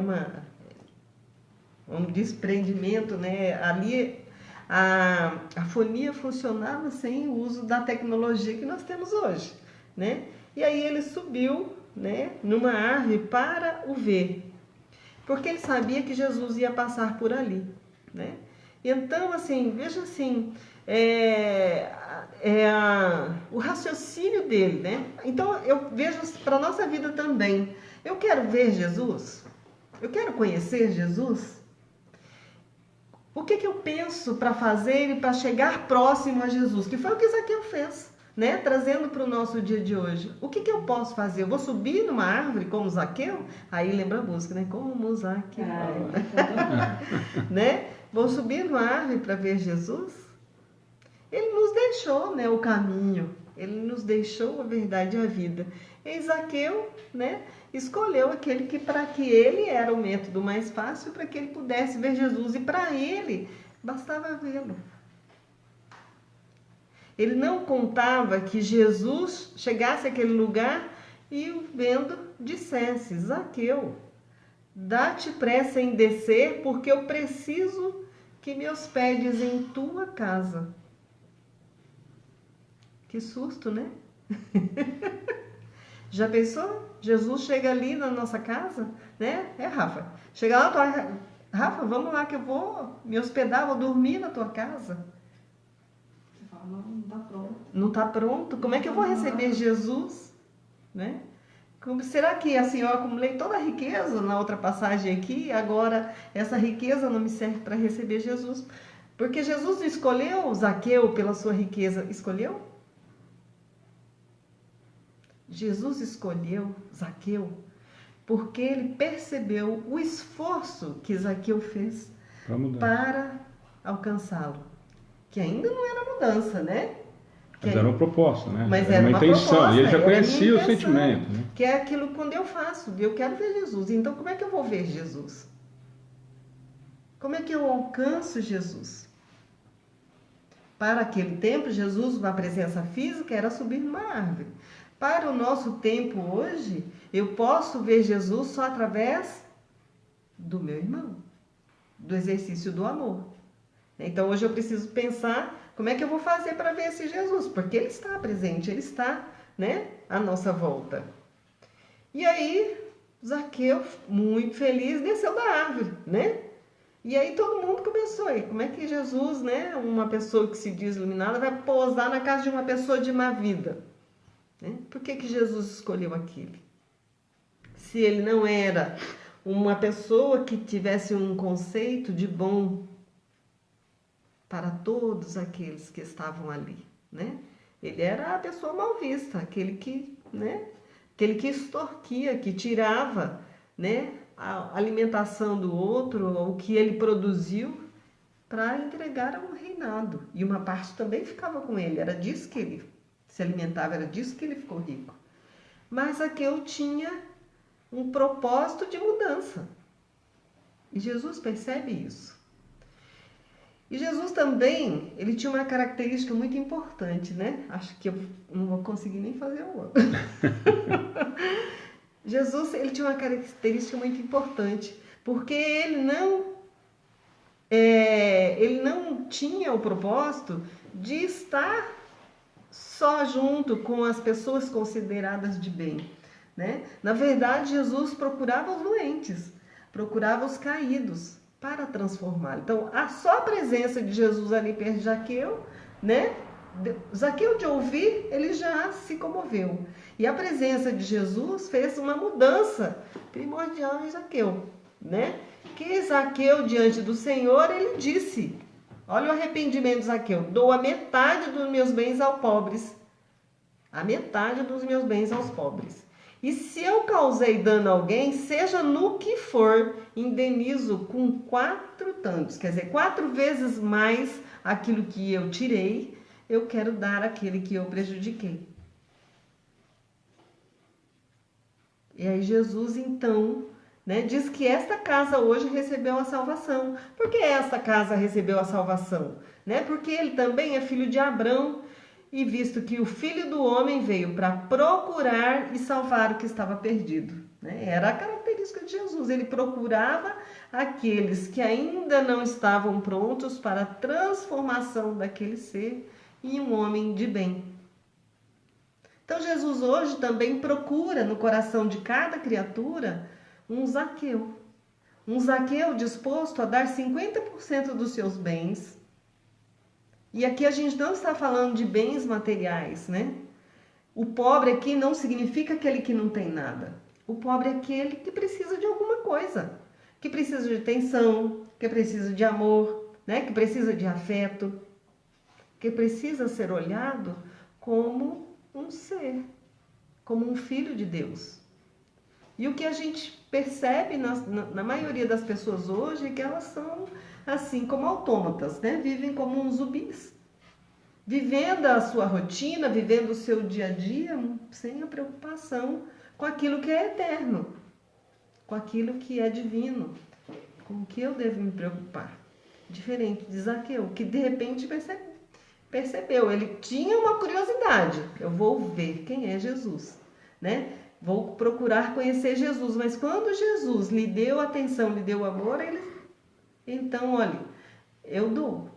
um desprendimento, né? Ali a fonia funcionava sem o uso da tecnologia que nós temos hoje, né? E aí ele subiu, né, numa árvore para o ver, porque ele sabia que Jesus ia passar por ali, né? Então, assim, veja assim, o raciocínio dele, né? Então, eu vejo para a nossa vida também. Eu quero ver Jesus? Eu quero conhecer Jesus? O que eu penso para fazer e para chegar próximo a Jesus? Que foi o que Zaqueu fez, né? Trazendo para o nosso dia de hoje. O que eu posso fazer? Eu vou subir numa árvore como Zaqueu? Aí lembra a música, né? Como Zaqueu. Né? Vou subir numa árvore para ver Jesus? Ele nos deixou, né, o caminho. Ele nos deixou a verdade e a vida. E Zaqueu, né, escolheu aquele que para que ele era o método mais fácil para que ele pudesse ver Jesus. E para ele bastava vê-lo. Ele não contava que Jesus chegasse àquele lugar e, o vendo, dissesse: Zaqueu, dá-te pressa em descer, porque eu preciso que me hospedes em tua casa. Que susto, né? Já pensou? Jesus chega ali na nossa casa, né? Rafa, chega lá, Rafa, vamos lá que eu vou me hospedar, vou dormir na tua casa. Você fala, não está pronto. Não está pronto? Como é que eu vou receber Jesus? Né? Será que assim, eu acumulei toda a riqueza na outra passagem aqui, e agora essa riqueza não me serve para receber Jesus? Porque Jesus não escolheu Zaqueu pela sua riqueza, escolheu? Jesus escolheu Zaqueu porque ele percebeu o esforço que Zaqueu fez para alcançá-lo. Que ainda não era mudança, né? Mas era uma proposta, né? Mas era uma intenção. proposta, e ele já era conhecia minha o sentimento. Né? Que é aquilo quando eu faço, eu quero ver Jesus. Então, como é que eu vou ver Jesus? Como é que eu alcanço Jesus? Para aquele tempo, Jesus, uma presença física, era subir numa árvore. Para o nosso tempo hoje, eu posso ver Jesus só através do meu irmão, do exercício do amor. Então, hoje eu preciso pensar como é que eu vou fazer para ver esse Jesus, porque ele está presente, ele está, né, à nossa volta. E aí, Zaqueu, muito feliz, desceu da árvore, né? E aí todo mundo começou aí, como é que Jesus, né, uma pessoa que se diz iluminada, vai pousar na casa de uma pessoa de má vida? Né? Por que Jesus escolheu aquele? Se ele não era uma pessoa que tivesse um conceito de bom para todos aqueles que estavam ali, né? Ele era a pessoa mal vista, aquele que, né, aquele que extorquia, que tirava, né, a alimentação do outro, o que ele produziu, para entregar um reinado. E uma parte também ficava com ele, era disso que ele se alimentava, era disso que ele ficou rico. Mas Zaqueu tinha um propósito de mudança. E Jesus percebe isso. E Jesus também, ele tinha uma característica muito importante, né? Acho que eu não vou conseguir nem fazer o outro. Jesus, ele tinha uma característica muito importante, porque ele não tinha o propósito de estar só junto com as pessoas consideradas de bem, né? Na verdade, Jesus procurava os doentes, procurava os caídos para transformar. Então, só a presença de Jesus ali perto de Zaqueu, né? Zaqueu de ouvir, ele já se comoveu. E a presença de Jesus fez uma mudança primordial em Zaqueu, né? Que Zaqueu, diante do Senhor, ele disse: olha o arrependimento de Zaqueu: dou a metade dos meus bens aos pobres. A metade dos meus bens aos pobres. E se eu causei dano a alguém, seja no que for, indenizo com 4 tantos. Quer dizer, 4 vezes mais aquilo que eu tirei, eu quero dar àquele que eu prejudiquei. E aí Jesus, então, né, diz que esta casa hoje recebeu a salvação. Por que esta casa recebeu a salvação? Né? Porque ele também é filho de Abrão, e visto que o Filho do Homem veio para procurar e salvar o que estava perdido. Né? Era a característica de Jesus, ele procurava aqueles que ainda não estavam prontos para a transformação daquele ser em um homem de bem. Então Jesus hoje também procura no coração de cada criatura um Zaqueu disposto a dar 50% dos seus bens. E aqui a gente não está falando de bens materiais, né? O pobre aqui não significa aquele que não tem nada. O pobre é aquele que precisa de alguma coisa, que precisa de atenção, que precisa de amor, né? Que precisa de afeto, que precisa ser olhado como um ser, como um filho de Deus. E o que a gente percebe na maioria das pessoas hoje é que elas são assim como autômatas, né? Vivem como uns zumbis, vivendo a sua rotina, vivendo o seu dia a dia, sem a preocupação com aquilo que é eterno, com aquilo que é divino, com o que eu devo me preocupar. Diferente de Zaqueu, que de repente percebe, percebeu, ele tinha uma curiosidade. Eu vou ver quem é Jesus, né? Vou procurar conhecer Jesus. Mas quando Jesus lhe deu atenção, lhe deu amor, ele... Então, olha, eu dou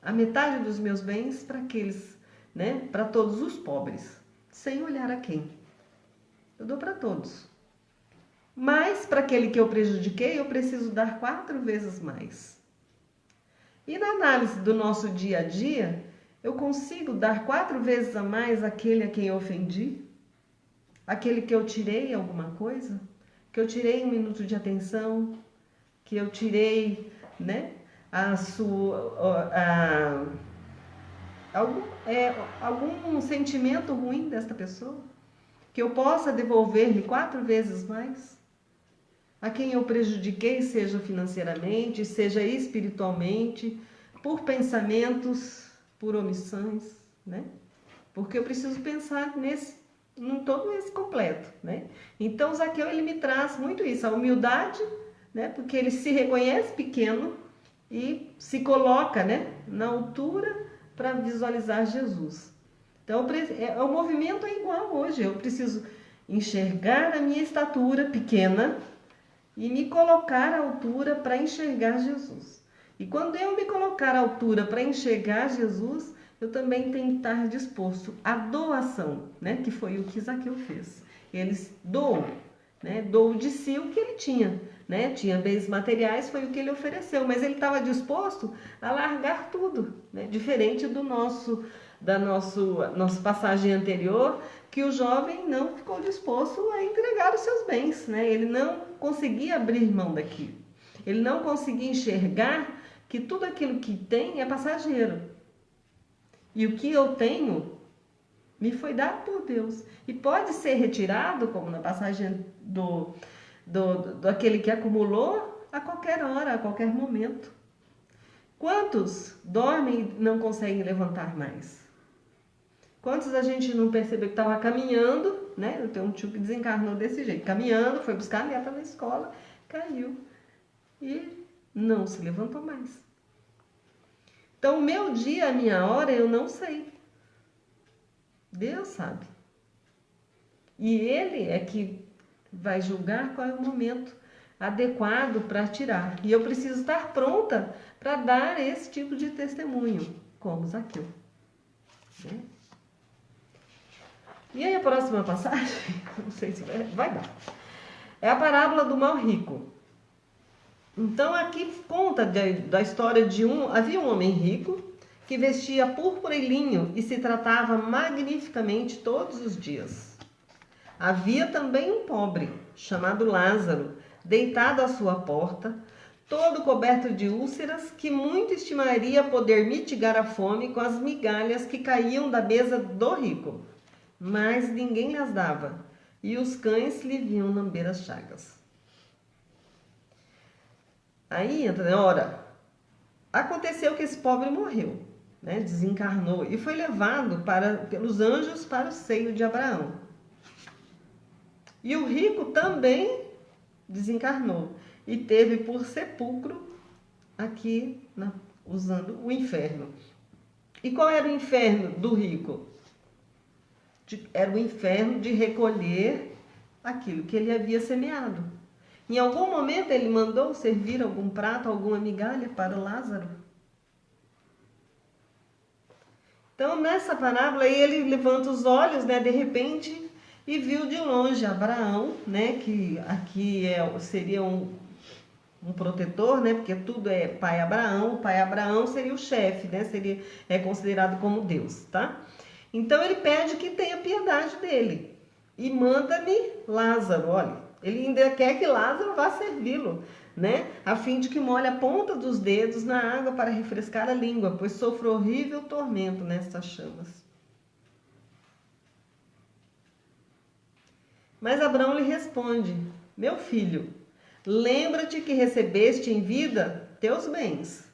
a metade dos meus bens para aqueles, né? Para todos os pobres, sem olhar a quem. Eu dou para todos. Mas para aquele que eu prejudiquei, eu preciso dar 4 vezes mais. E na análise do nosso dia a dia, eu consigo dar 4 vezes a mais àquele a quem eu ofendi? Aquele que eu tirei alguma coisa? Que eu tirei 1 minuto de atenção? Que eu tirei, né, algum sentimento ruim desta pessoa? Que eu possa devolver-lhe 4 vezes mais? A quem eu prejudiquei, seja financeiramente, seja espiritualmente, por pensamentos, por omissões, né? Porque eu preciso pensar num todo esse completo, né? Então, Zaqueu, ele me traz muito isso, a humildade, né? Porque ele se reconhece pequeno e se coloca, né, na altura para visualizar Jesus. Então, o movimento é igual hoje. Eu preciso enxergar a minha estatura pequena e me colocar à altura para enxergar Jesus. E quando eu me colocar à altura para enxergar Jesus, eu também tenho que estar disposto à doação, né? Que foi o que Zaqueu fez. Ele doou, né? Doou de si o que ele tinha, né? Tinha bens materiais, foi o que ele ofereceu, mas ele estava disposto a largar tudo, né? Diferente da nossa passagem anterior, que o jovem não ficou disposto a entregar os seus bens, né? Ele não conseguia abrir mão daquilo. Ele não conseguia enxergar que tudo aquilo que tem é passageiro. E o que eu tenho me foi dado por Deus. E pode ser retirado, como na passagem do aquele que acumulou, a qualquer hora, a qualquer momento. Quantos dormem e não conseguem levantar mais? Quantos a gente não percebeu que estava caminhando, né? Eu tenho um tio que desencarnou desse jeito, caminhando, foi buscar a neta na escola, caiu e não se levantou mais. Então, o meu dia, a minha hora, eu não sei. Deus sabe. E Ele é que vai julgar qual é o momento adequado para tirar. E eu preciso estar pronta para dar esse tipo de testemunho, como Zaqueu, né? E aí a próxima passagem, não sei se vai dar, é a parábola do mal rico. Então aqui conta da história de havia um homem rico que vestia púrpura e linho e se tratava magnificamente todos os dias. Havia também um pobre, chamado Lázaro, deitado à sua porta, todo coberto de úlceras, que muito estimaria poder mitigar a fome com as migalhas que caíam da mesa do rico. Mas ninguém lhes dava, e os cães lhe vinham lamber as chagas. Aí entra, né? Ora, aconteceu que esse pobre morreu, né? Desencarnou, e foi levado pelos anjos para o seio de Abraão. E o rico também desencarnou, e teve por sepulcro aqui, usando o inferno. E qual era o inferno do rico? Era o inferno de recolher aquilo que ele havia semeado. Em algum momento ele mandou servir algum prato, alguma migalha para Lázaro. Então, nessa parábola, ele levanta os olhos, né, de repente, e viu de longe Abraão, né, que aqui seria um protetor, né, porque tudo é pai Abraão. O pai Abraão seria o chefe, né, é considerado como Deus, tá? Então ele pede que tenha piedade dele e manda-me Lázaro, olha, ele ainda quer que Lázaro vá servi-lo, né, a fim de que molhe a ponta dos dedos na água para refrescar a língua, pois sofro horrível tormento nestas chamas. Mas Abraão lhe responde: meu filho, lembra-te que recebeste em vida teus bens.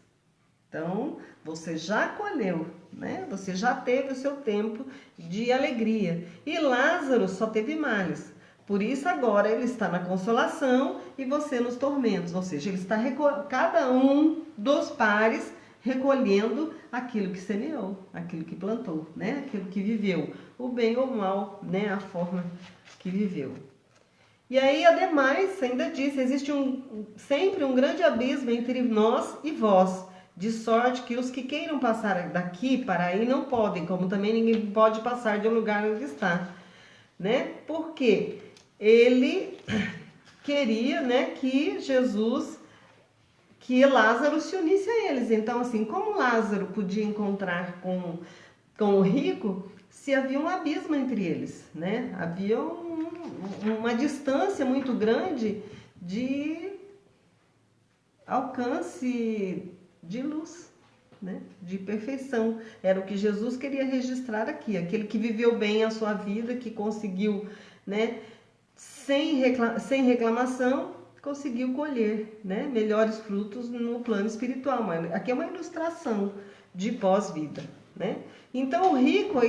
Então, você já colheu, né? Você já teve o seu tempo de alegria. E Lázaro só teve males. Por isso agora ele está na consolação e você nos tormentos. Ou seja, cada um dos pares recolhendo aquilo que semeou, aquilo que plantou, né? Aquilo que viveu, o bem ou o mal, né? A forma que viveu. E aí, ademais, ainda disse, existe sempre um grande abismo entre nós e vós, de sorte que os que queiram passar daqui para aí não podem, como também ninguém pode passar de um lugar onde está, né? Porque ele queria, né, que Lázaro se unisse a eles. Então, assim, como Lázaro podia encontrar com o rico, se havia um abismo entre eles, né? Havia uma distância muito grande de alcance de luz, né? De perfeição. Era o que Jesus queria registrar aqui. Aquele que viveu bem a sua vida, que conseguiu, né, sem reclamação, conseguiu colher, né, melhores frutos no plano espiritual. Mas aqui é uma ilustração de pós-vida, né? Então o rico,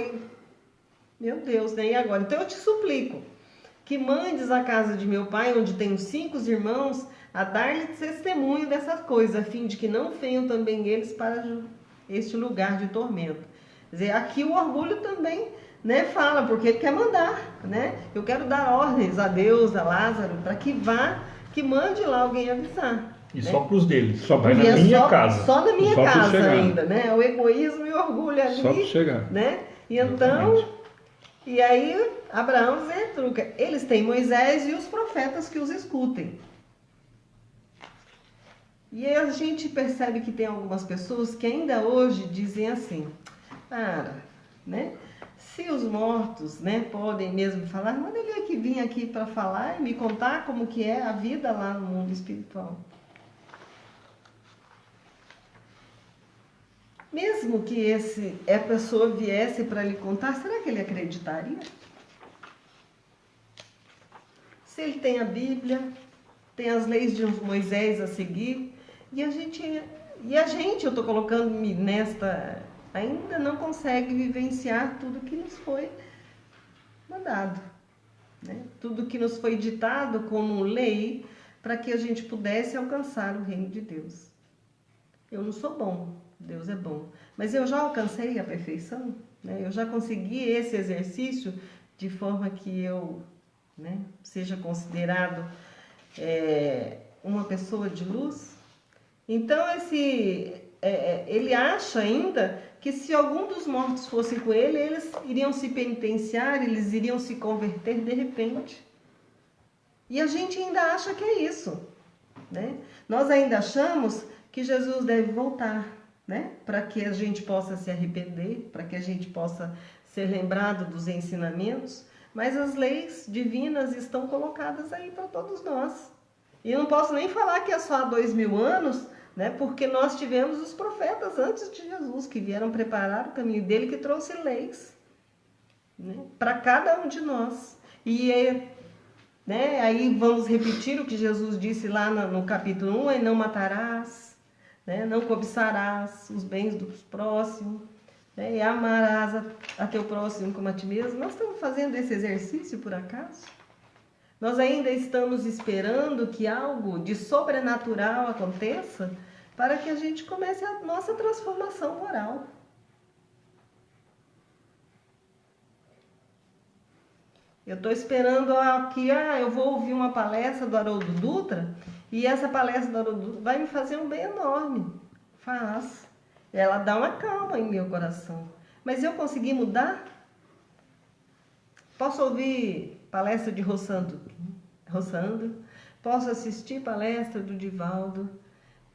meu Deus, né? E agora? Então eu te suplico que mandes à casa de meu pai, onde tenho 5 irmãos, a dar-lhe testemunho dessas coisas, a fim de que não venham também eles para este lugar de tormento. Quer dizer, aqui o orgulho também, né, fala, porque ele quer mandar, né? Eu quero dar ordens a Deus, a Lázaro, para que mande lá alguém avisar. E né? só para os deles, Só vai pra- na minha casa. Só na minha Só pra casa chegar. ainda, né? O egoísmo e o orgulho ali. Só para chegar. Né? E então, Exatamente. e aí Abraão retruca, eles têm Moisés e os profetas que os escutem. E aí a gente percebe que tem algumas pessoas que ainda hoje dizem assim, né? Se os mortos, né, podem mesmo falar, manda ele aqui vir aqui para falar e me contar como que é a vida lá no mundo espiritual. Mesmo que a pessoa viesse para lhe contar, será que ele acreditaria? Se ele tem a Bíblia, tem as leis de Moisés a seguir, e a gente, eu estou colocando-me nesta, ainda não consegue vivenciar tudo que nos foi mandado, né? Tudo que nos foi ditado como lei para que a gente pudesse alcançar o reino de Deus. Eu não sou bom, Deus é bom, mas eu já alcancei a perfeição, né? Eu já consegui esse exercício de forma que eu, né, seja considerado uma pessoa de luz. Então ele acha ainda que se algum dos mortos fosse com ele, eles iriam se penitenciar, eles iriam se converter de repente. E a gente ainda acha que é isso, né? Nós ainda achamos que Jesus deve voltar, né? Para que a gente possa se arrepender, para que a gente possa ser lembrado dos ensinamentos, mas as leis divinas estão colocadas aí para todos nós. E eu não posso nem falar que é só há 2000 anos, né? Porque nós tivemos os profetas antes de Jesus, que vieram preparar o caminho dele, que trouxe leis, né, para cada um de nós. E né, aí vamos repetir o que Jesus disse lá no capítulo 1, não matarás, né, não cobiçarás os bens dos próximos, né, e amarás a teu próximo como a ti mesmo. Nós estamos fazendo esse exercício por acaso? Nós ainda estamos esperando que algo de sobrenatural aconteça para que a gente comece a nossa transformação moral. Eu estou esperando aqui, eu vou ouvir uma palestra do Haroldo Dutra e essa palestra do Haroldo Dutra vai me fazer um bem enorme. Faz. Ela dá uma calma em meu coração. Mas eu consegui mudar? Posso ouvir palestra de Rossandro, posso assistir palestra do Divaldo,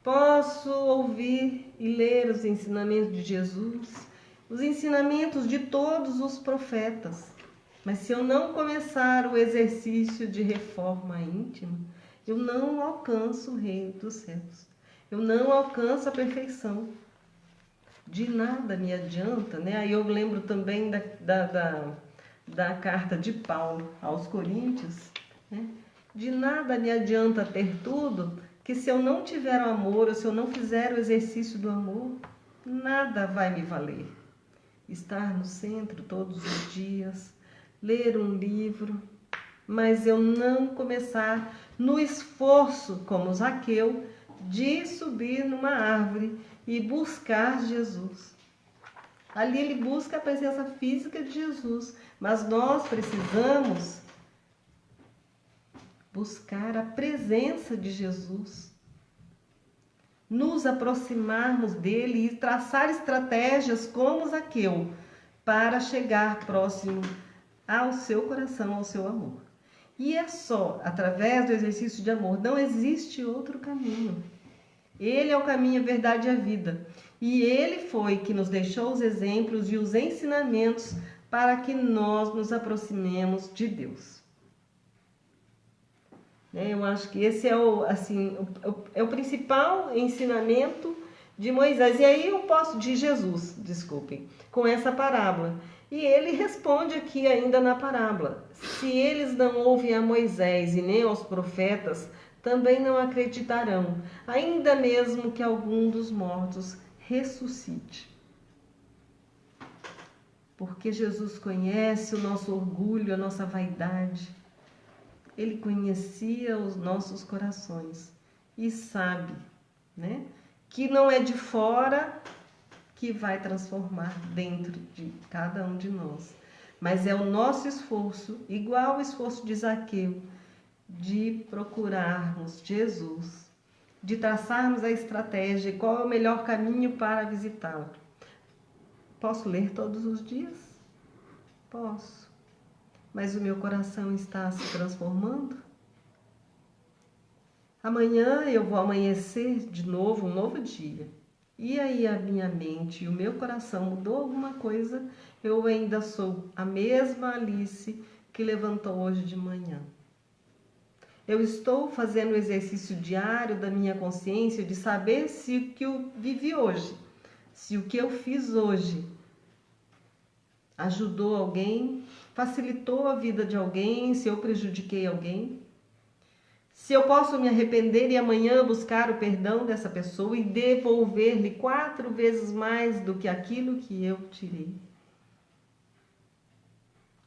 posso ouvir e ler os ensinamentos de Jesus, os ensinamentos de todos os profetas, mas se eu não começar o exercício de reforma íntima, eu não alcanço o reino dos céus, eu não alcanço a perfeição. De nada me adianta, né? Aí eu lembro também da carta de Paulo aos Coríntios, né? De nada me adianta ter tudo, que se eu não tiver o amor, ou se eu não fizer o exercício do amor, nada vai me valer. Estar no centro todos os dias, ler um livro, mas eu não começar no esforço, como Zaqueu, de subir numa árvore e buscar Jesus. Ali ele busca a presença física de Jesus, mas nós precisamos buscar a presença de Jesus, nos aproximarmos dele e traçar estratégias como Zaqueu para chegar próximo ao seu coração, ao seu amor. E é só através do exercício de amor, não existe outro caminho. Ele é o caminho, a verdade e a vida. E ele foi que nos deixou os exemplos e os ensinamentos para que nós nos aproximemos de Deus. Eu acho que esse é o principal ensinamento de Moisés. E aí eu posso, de Jesus, desculpem, com essa parábola. E ele responde aqui ainda na parábola: se eles não ouvem a Moisés e nem aos profetas, também não acreditarão, ainda mesmo que algum dos mortos ressuscite. Porque Jesus conhece o nosso orgulho, a nossa vaidade. Ele conhecia os nossos corações e sabe, né, que não é de fora que vai transformar dentro de cada um de nós, mas é o nosso esforço, igual o esforço de Zaqueu, de procurarmos Jesus, de traçarmos a estratégia, qual é o melhor caminho para visitá-lo. Posso ler todos os dias? Posso. Mas o meu coração está se transformando? Amanhã eu vou amanhecer de novo, um novo dia. E aí a minha mente e o meu coração mudou alguma coisa? Eu ainda sou a mesma Alice que levantou hoje de manhã. Eu estou fazendo o exercício diário da minha consciência de saber se o que eu vivi hoje, se o que eu fiz hoje ajudou alguém, facilitou a vida de alguém, se eu prejudiquei alguém. Se eu posso me arrepender e amanhã buscar o perdão dessa pessoa e devolver-lhe 4 vezes mais do que aquilo que eu tirei.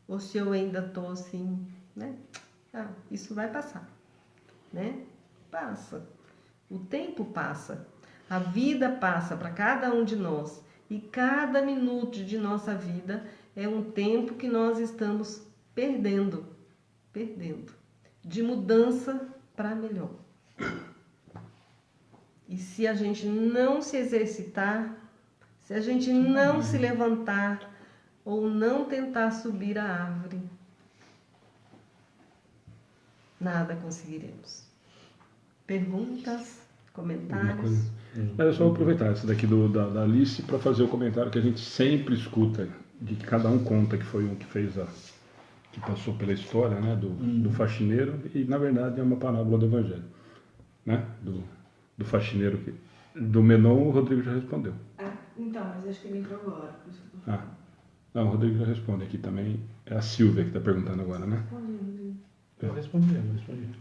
Ou se eu ainda estou assim, né? Isso vai passar, né? Passa. O tempo passa. A vida passa para cada um de nós. E cada minuto de nossa vida é um tempo que nós estamos perdendo. De mudança para melhor. E se a gente não se exercitar, se a gente não se levantar ou não tentar subir a árvore, nada conseguiremos. Perguntas, comentários? Eu só vou aproveitar essa daqui da Alice para fazer o comentário que a gente sempre escuta, de que cada um conta que foi um que fez que passou pela história, né, do faxineiro, e na verdade é uma parábola do Evangelho, né, do faxineiro, do Menon. O Rodrigo já respondeu. Então, mas acho que ele entrou agora. Por isso que eu tô falando. Não, o Rodrigo já responde aqui também. É a Silvia que está perguntando agora, né? Eu respondi.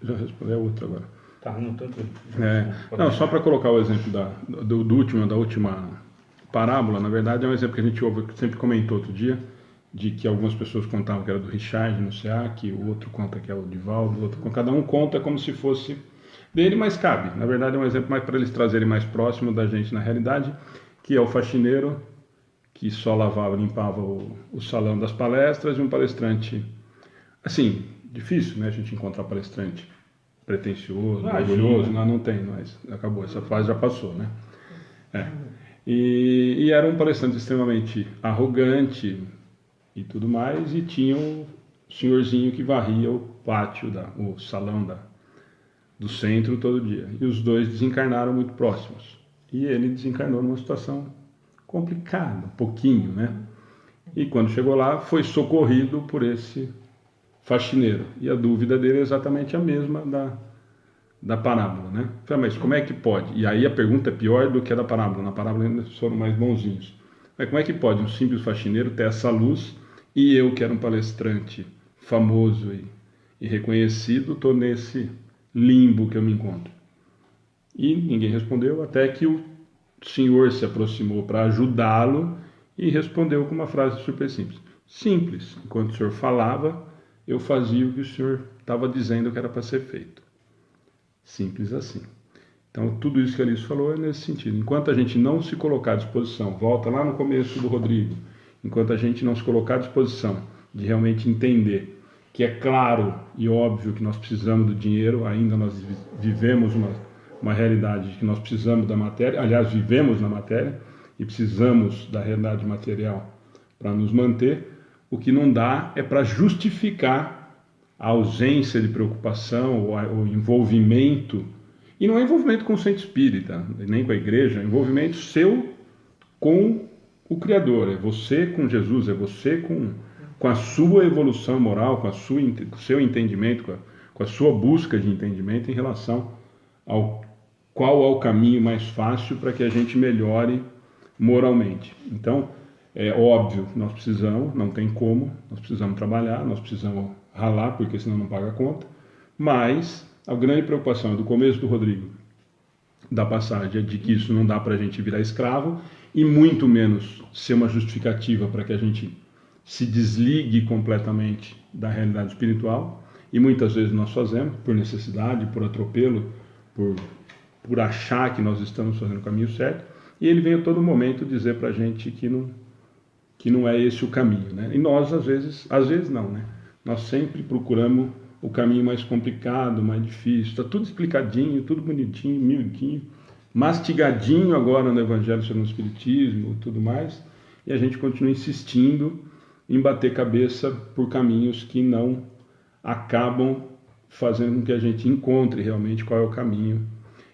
Já respondeu, é outra agora. Tá anotando. Não, só para colocar o exemplo da última parábola, na verdade é um exemplo que a gente ouve, que sempre comentou outro dia, de que algumas pessoas contavam que era do Richard no SEAC, o outro conta que é o Divaldo, o outro, cada um conta como se fosse dele, mas cabe. Na verdade é um exemplo mais para eles trazerem mais próximo da gente na realidade, que é o faxineiro que só lavava, limpava o salão das palestras, e um palestrante, assim, difícil, né, a gente encontrar palestrante pretencioso, orgulhoso, não tem, mas acabou, essa fase já passou, né? E era um palestrante extremamente arrogante e tudo mais, e tinha um senhorzinho que varria o pátio, o salão do centro todo dia. E os dois desencarnaram muito próximos. E ele desencarnou numa situação complicada, um pouquinho, né? E quando chegou lá, foi socorrido por esse faxineiro. E a dúvida dele é exatamente a mesma da parábola, né? Falei, mas como é que pode? E aí a pergunta é pior do que a da parábola. Na parábola ainda foram mais bonzinhos. Mas como é que pode um simples faxineiro ter essa luz e eu, que era um palestrante famoso e reconhecido, estou nesse limbo que eu me encontro? E ninguém respondeu, até que o senhor se aproximou para ajudá-lo e respondeu com uma frase super simples. Simples. Enquanto o senhor falava, eu fazia o que o senhor estava dizendo que era para ser feito. Simples assim. Então, tudo isso que a Alice falou é nesse sentido. Enquanto a gente não se colocar à disposição, volta lá no começo do Rodrigo, enquanto a gente não se colocar à disposição de realmente entender que é claro e óbvio que nós precisamos do dinheiro, ainda nós vivemos uma realidade de que nós precisamos da matéria, aliás, vivemos na matéria e precisamos da realidade material para nos manter, o que não dá é para justificar a ausência de preocupação ou o envolvimento, e não é envolvimento com o centro espírita, nem com a igreja, é envolvimento seu com o Criador, é você com Jesus, é você com a sua evolução moral, com o seu entendimento, com a sua busca de entendimento em relação ao qual é o caminho mais fácil para que a gente melhore moralmente. Então, é óbvio que nós precisamos, não tem como, nós precisamos trabalhar, nós precisamos ralar, porque senão não paga a conta, mas a grande preocupação do começo do Rodrigo, da passagem, é de que isso não dá para a gente virar escravo, e muito menos ser uma justificativa para que a gente se desligue completamente da realidade espiritual, e muitas vezes nós fazemos, por necessidade, por atropelo, por achar que nós estamos fazendo o caminho certo, e ele vem a todo momento dizer para a gente que não é esse o caminho, né? E nós, às vezes não, né? Nós sempre procuramos o caminho mais complicado, mais difícil, está tudo explicadinho, tudo bonitinho, miudinho, mastigadinho agora no Evangelho sobre o Espiritismo e tudo mais, e a gente continua insistindo em bater cabeça por caminhos que não acabam fazendo com que a gente encontre realmente qual é o caminho.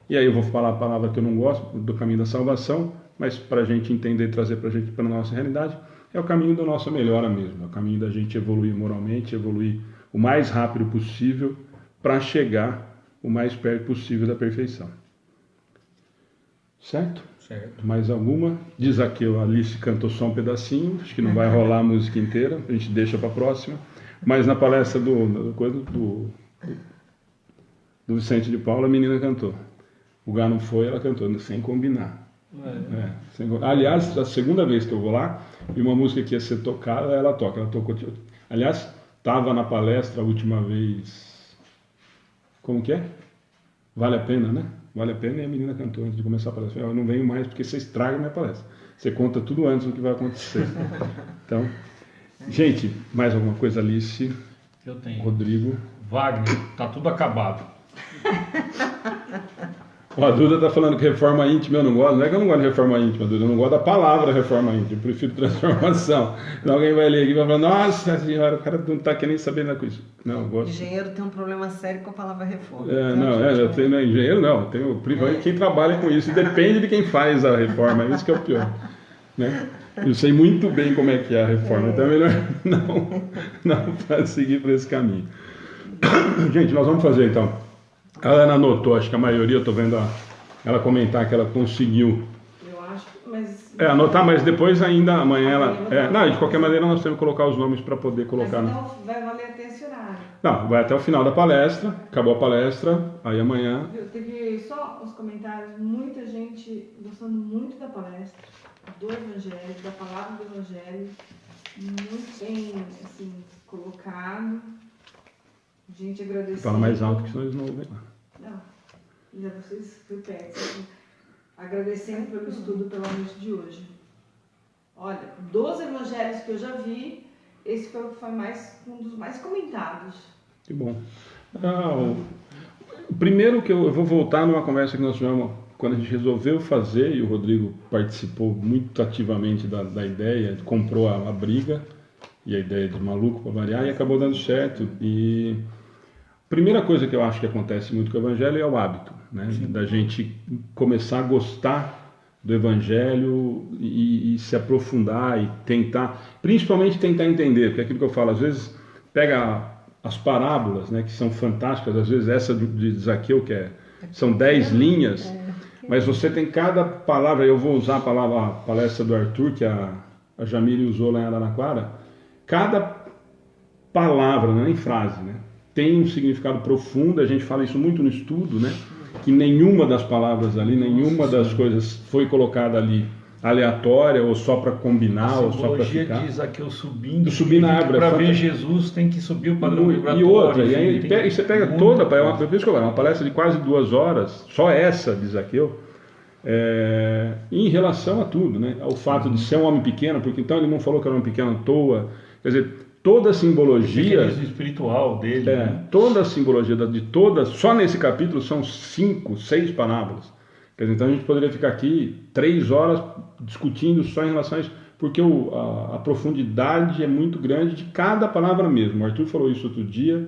E aí eu vou falar a palavra que eu não gosto, do caminho da salvação, mas para a gente entender e trazer para a gente, para a nossa realidade, é o caminho da nossa melhora mesmo, é o caminho da gente evoluir moralmente, evoluir o mais rápido possível para chegar o mais perto possível da perfeição. Certo? Certo. Mais alguma? Diz aqui, a Alice cantou só um pedacinho, acho que não vai rolar a música inteira, a gente deixa para a próxima. Mas na palestra do Vicente de Paula, a menina cantou. O Gá não foi, ela cantou, sem combinar. Aliás, a segunda vez que eu vou lá, e uma música que ia ser tocada, ela tocou. Aliás, estava na palestra a última vez. Como que é? Vale a pena, né? Vale a pena, e a menina cantou antes de começar a palestra. Eu não venho mais porque você estraga a minha palestra. Você conta tudo antes do que vai acontecer. Então, gente, mais alguma coisa, Alice? Eu tenho. Rodrigo? Wagner, tá tudo acabado. A Duda está falando que reforma íntima eu não gosto. Não é que eu não gosto de reforma íntima, Duda. Eu não gosto da palavra reforma íntima. Eu prefiro transformação. Então alguém vai ler aqui e vai falar, nossa senhora, o cara não está querendo saber nada com isso. Não, eu gosto. Engenheiro tem um problema sério com a palavra reforma. Eu tenho engenheiro não. Eu tenho principalmente quem trabalha com isso. E depende de quem faz a reforma. Isso que é o pior. Né? Eu sei muito bem como é que é a reforma. Então é melhor não para seguir por esse caminho. Gente, nós vamos fazer então. A Ana anotou, acho que a maioria, eu estou vendo ela comentar que ela conseguiu. Eu acho, mas... anotar, mas depois ainda, amanhã ela... não, de qualquer maneira nós temos que colocar os nomes para poder colocar. Mas então vai valer até esse horário. Não, vai até o final da palestra, acabou a palestra, aí amanhã... Teve só os comentários, muita gente gostando muito da palestra, do Evangelho, da palavra do Evangelho, muito bem, assim, colocado. Gente agradecendo. Fala mais alto que senão eles não ouvem lá. Não, já vocês foi perto. Agradecendo pelo estudo pela noite de hoje. Olha, dos evangelhos que eu já vi, esse foi um dos mais comentados. Que bom. Primeiro que eu vou voltar numa conversa que nós tivemos quando a gente resolveu fazer, e o Rodrigo participou muito ativamente da ideia, comprou a briga e a ideia de maluco para variar, e acabou dando certo. E primeira coisa que eu acho que acontece muito com o Evangelho é o hábito, né? Da gente começar a gostar do Evangelho e se aprofundar e tentar, principalmente tentar entender, porque é aquilo que eu falo, às vezes pega as parábolas, né, que são fantásticas, às vezes essa de Zaqueu, são 10 linhas, mas você tem cada palavra, eu vou usar a palestra do Arthur, que a Jamile usou lá em Araraquara, cada palavra, não é nem frase, né, tem um significado profundo, a gente fala isso muito no estudo, né, que nenhuma das palavras ali, nenhuma das coisas foi colocada ali aleatória ou só para combinar A ou só para simbologia ficar. de Zaqueu subindo. Subir na árvore. Para ver Jesus tem que subir o padrão vibratório. E outra, e aí enfim, você pega muito toda, coisa. por isso que eu falo, uma palestra de quase 2 horas, só essa de Zaqueu, em relação a tudo, né? Ao fato de ser um homem pequeno, porque então ele não falou que era um homem pequeno à toa, quer dizer, toda a simbologia, Mecanismo espiritual dele. Né? toda a simbologia de todas, só nesse capítulo são 5, 6 parábolas. Quer dizer, então a gente poderia ficar aqui 3 horas discutindo só em relação a isso, porque a profundidade é muito grande de cada palavra mesmo. O Arthur falou isso outro dia,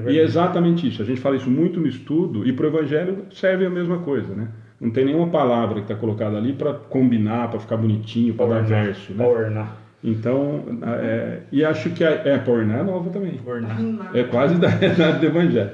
e é exatamente isso. A gente fala isso muito no estudo, e para o Evangelho serve a mesma coisa, né? Não tem nenhuma palavra que está colocada ali para combinar, para ficar bonitinho, para dar verso, né? Ornar. Então, e acho que para ornar é nova também. Ornar. É quase da do Evangelho.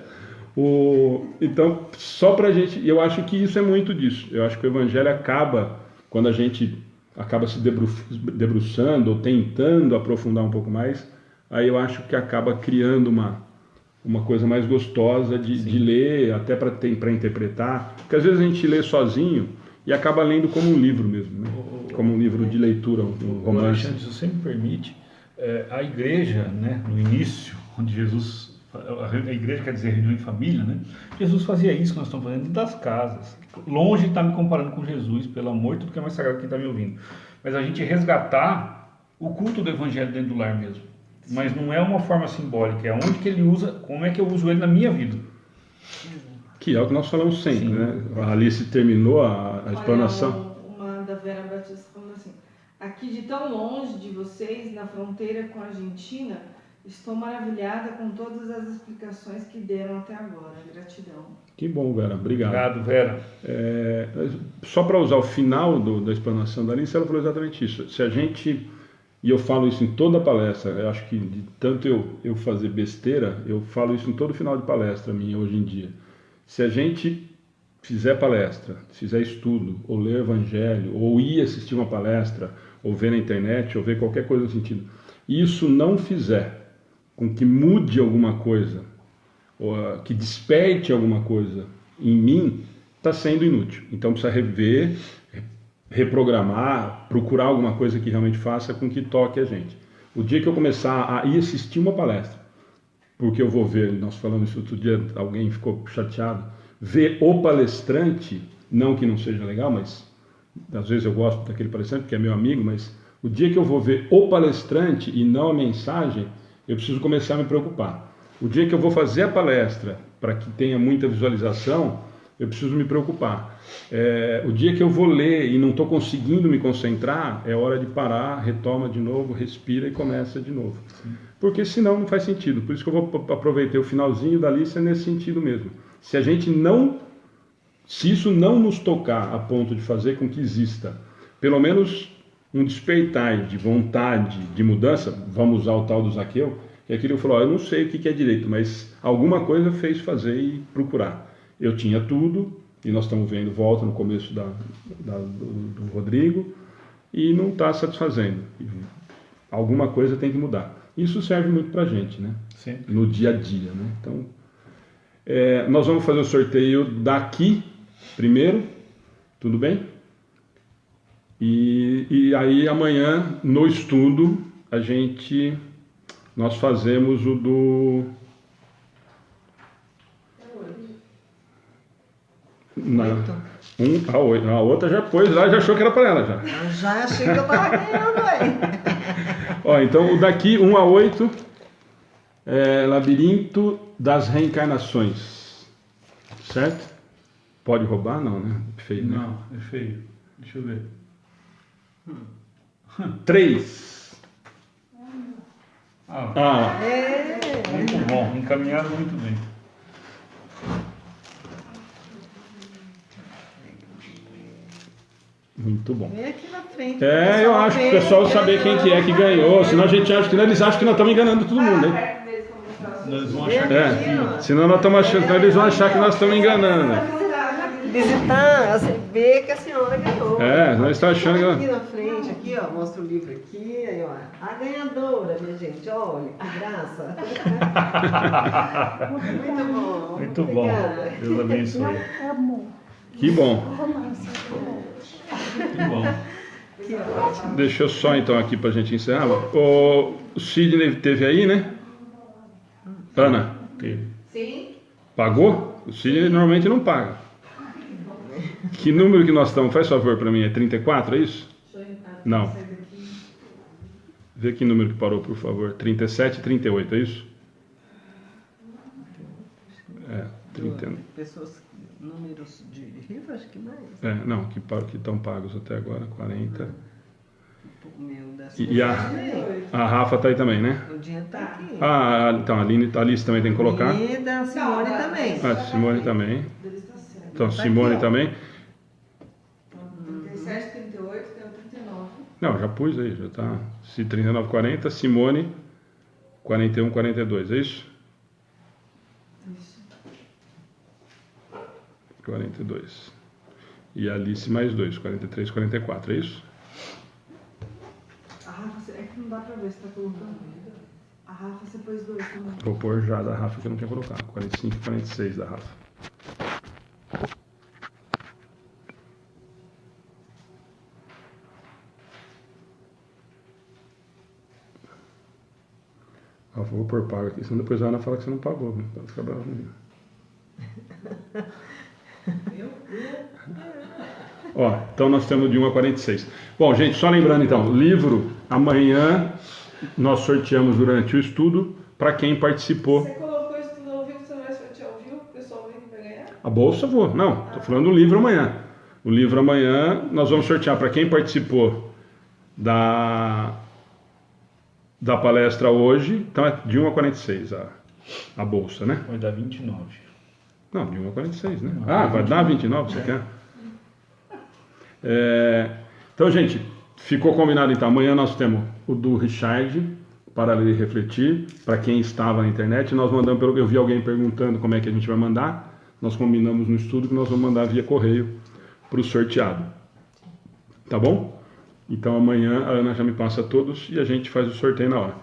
Então, só para a gente, eu acho que isso é muito disso. Eu acho que o Evangelho acaba, quando a gente acaba se debruçando ou tentando aprofundar um pouco mais, aí eu acho que acaba criando uma coisa mais gostosa de ler, até para interpretar. Porque às vezes a gente lê sozinho e acaba lendo como um livro mesmo, né? Como um livro de leitura, um romance. Alexandre, se você me permite, a igreja, né, no início, onde Jesus... A igreja quer dizer reunião em família, né? Jesus fazia isso que nós estamos fazendo das casas. Longe de estar me comparando com Jesus, pelo amor, tudo que é mais sagrado quem está me ouvindo. Mas a gente resgatar o culto do evangelho dentro do lar mesmo. Mas não é uma forma simbólica, é onde que ele usa, como é que eu uso ele na minha vida. Que é o que nós falamos sempre, né? A Alice terminou a explanação. Uma da Vera Batista falando assim: aqui de tão longe de vocês, na fronteira com a Argentina, estou maravilhada com todas as explicações que deram até agora. Gratidão. Que bom, Vera. Obrigado. Obrigado, Vera. Só para usar o final da explanação da Alice, ela falou exatamente isso. Se a gente, e eu falo isso em toda palestra, eu acho que de tanto eu fazer besteira, eu falo isso em todo final de palestra minha hoje em dia. Se a gente fizer palestra, fizer estudo, ou ler o Evangelho, ou ir assistir uma palestra, ou ver na internet, ou ver qualquer coisa no sentido, e isso não fizer com que mude alguma coisa, ou que desperte alguma coisa em mim, está sendo inútil. Então precisa rever, reprogramar, procurar alguma coisa que realmente faça com que toque a gente. O dia que eu começar a ir assistir uma palestra, porque eu vou ver, nós falamos isso outro dia, alguém ficou chateado, ver o palestrante, não que não seja legal, mas às vezes eu gosto daquele palestrante, porque é meu amigo, mas o dia que eu vou ver o palestrante e não a mensagem, eu preciso começar a me preocupar. O dia que eu vou fazer a palestra, para que tenha muita visualização, eu preciso me preocupar. O dia que eu vou ler e não estou conseguindo me concentrar, é hora de parar, retoma de novo, respira e começa de novo. Sim. Porque senão não faz sentido. Por isso que eu vou aproveitar o finalzinho da lista nesse sentido mesmo. Se isso não nos tocar a ponto de fazer com que exista, pelo menos um despertar de vontade de mudança, vamos usar o tal do Zaqueu, que aquilo eu falou, eu não sei o que é direito, mas alguma coisa fez fazer e procurar. Eu tinha tudo, e nós estamos vendo volta no começo do Rodrigo, e não está satisfazendo. Alguma coisa tem que mudar. Isso serve muito para a gente, né? Sim. No dia a dia, né? Então, nós vamos fazer o sorteio daqui primeiro, tudo bem? E aí amanhã no estudo nós fazemos o do a outra já pôs lá, já achou que era para ela já. Eu já achei que eu estava ganhando aí. Ó, então o daqui 1 a 8 é Labirinto das Reencarnações, certo? Pode roubar? Não, né? Feio, né? Não, é feio. Deixa eu ver. 3. Muito bom, encaminhado muito bem. Muito bom. Vem aqui na frente. Eu acho que o pessoal saber quem que é que ganhou, senão a gente acha que eles acham que nós estamos enganando todo mundo, hein? Eles vão achar que senão nós estamos achando, eles vão achar que nós estamos enganando. Visitar, você vê que a senhora ganhou. Nós estamos achando que... Aqui na frente, aqui, ó, mostra o livro aqui, aí, ó, a ganhadora, minha gente, olha, que graça. Muito bom. Muito bom. Deus abençoe. Que bom. Muito bom. Que ótimo. Deixa eu só então aqui pra gente encerrar. O Sidney teve aí, né? Ana, Teve. Sim. pagou? O Sidney normalmente não paga. Que número que nós estamos? Faz favor pra mim, é 34, é isso? Deixa eu entrar. Não. Sair daqui. Vê que número que parou, por favor. 37 e 38, é isso? É, 30. Pessoas, números de rifa, acho que mais. É, não, que estão pagos até agora, 40. O meu da E a Rafa tá aí também, né? O dinheiro tá aqui. Ah, então a Alice também tem que colocar. E da Simone também. Ah, Simone também. Deles tá certo. Então, Tá Simone aqui, ó. também. 37, 38, tem o 39. Não, já pus aí, já tá. Se 39, 40, Simone, 41, 42, é isso? Isso. 42. E a Alice mais 2, 43, 44, é isso? A Rafa, é que não dá pra ver se tá colocando. A Rafa, você pôs 2 também. Vou pôr já da Rafa que eu não tinha colocado. 45 e 46 da Rafa. Rafa, vou pôr pago aqui, senão depois a Ana fala que você não pagou, né? Pra ficar brava comigo. Ó, então nós temos de 1 a 46. Bom, gente, só lembrando então, livro, amanhã nós sorteamos durante o estudo para quem participou. Você colocou isso tudo ao vivo, você não vai sortear ao vivo? O pessoal vai ganhar? A bolsa vou, não, tô falando do livro amanhã. O livro amanhã nós vamos sortear para quem participou da palestra hoje, então é de 1 a 46 a bolsa, né? Vai dar 29. Não, de 1 a 46, né? Não, Ah, vai dar 29, você quer? Então, gente, ficou combinado então. Amanhã nós temos o do Richard, para ler e refletir, para quem estava na internet. Nós mandamos, eu vi alguém perguntando como é que a gente vai mandar. Nós combinamos no estudo que nós vamos mandar via correio para o sorteado. Tá bom? Então amanhã a Ana já me passa todos e a gente faz o sorteio na hora.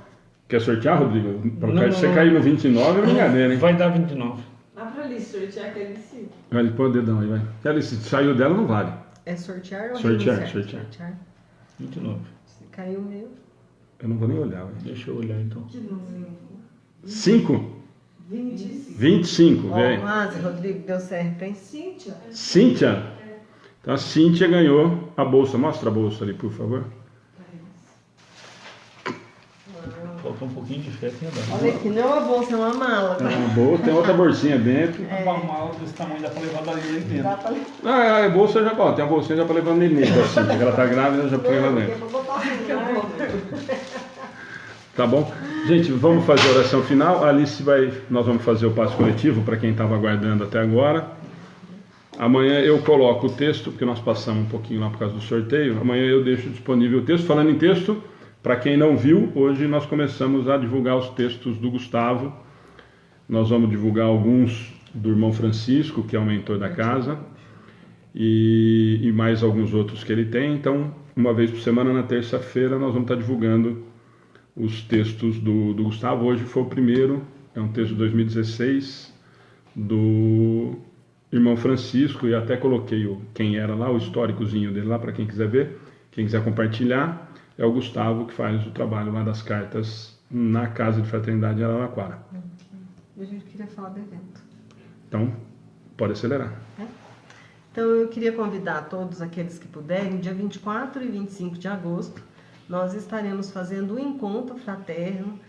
Quer sortear, Rodrigo? Para você cair no 29 é brincadeira, hein? Vai dar 29. Dá pra ali sortear aquele sim. Vai, põe o dedão aí, vai. Ela, se saiu dela, não vale. É sortear ou Sortear, reiniciar? sortear. 29. Se caiu o meu. Eu não vou nem olhar, vai. Deixa eu olhar então. Que número? 5? 25. 25, Ó, velho. quase, Rodrigo, deu certo, hein? Cíntia. Cíntia? Então a Cíntia ganhou a bolsa. Mostra a bolsa ali, por favor. Falta um pouquinho de fé, tem a dar. Olha aqui, não é uma bolsa, é uma mala. É uma boa, tem outra bolsinha dentro. Uma mala desse tamanho dá pra levar dali dentro. Dá pra... Ah, a bolsa já, ó, tem a bolsinha já pra levar no neném da Cíntia, que ela tá grávida, já põe lá Não, dentro. eu vou botar assim, né? Tá bom? Gente, vamos fazer a oração final. A Alice nós vamos fazer o passo coletivo para quem estava aguardando até agora. Amanhã eu coloco o texto, porque nós passamos um pouquinho lá por causa do sorteio. Amanhã eu deixo disponível o texto. Falando em texto, para quem não viu, hoje nós começamos a divulgar os textos do Gustavo. Nós vamos divulgar alguns do irmão Francisco, que é o mentor da casa, e mais alguns outros que ele tem. Então, uma vez por semana, na terça-feira, nós vamos estar divulgando os textos do Gustavo. Hoje foi o primeiro, é um texto de 2016, do irmão Francisco, e até coloquei quem era lá, o históricozinho dele lá, para quem quiser ver, quem quiser compartilhar, é o Gustavo que faz o trabalho lá das cartas na Casa de Fraternidade em Araraquara. A gente queria falar do evento. Então, pode acelerar. Então, eu queria convidar todos aqueles que puderem, dia 24 e 25 de agosto, nós estaremos fazendo um encontro fraterno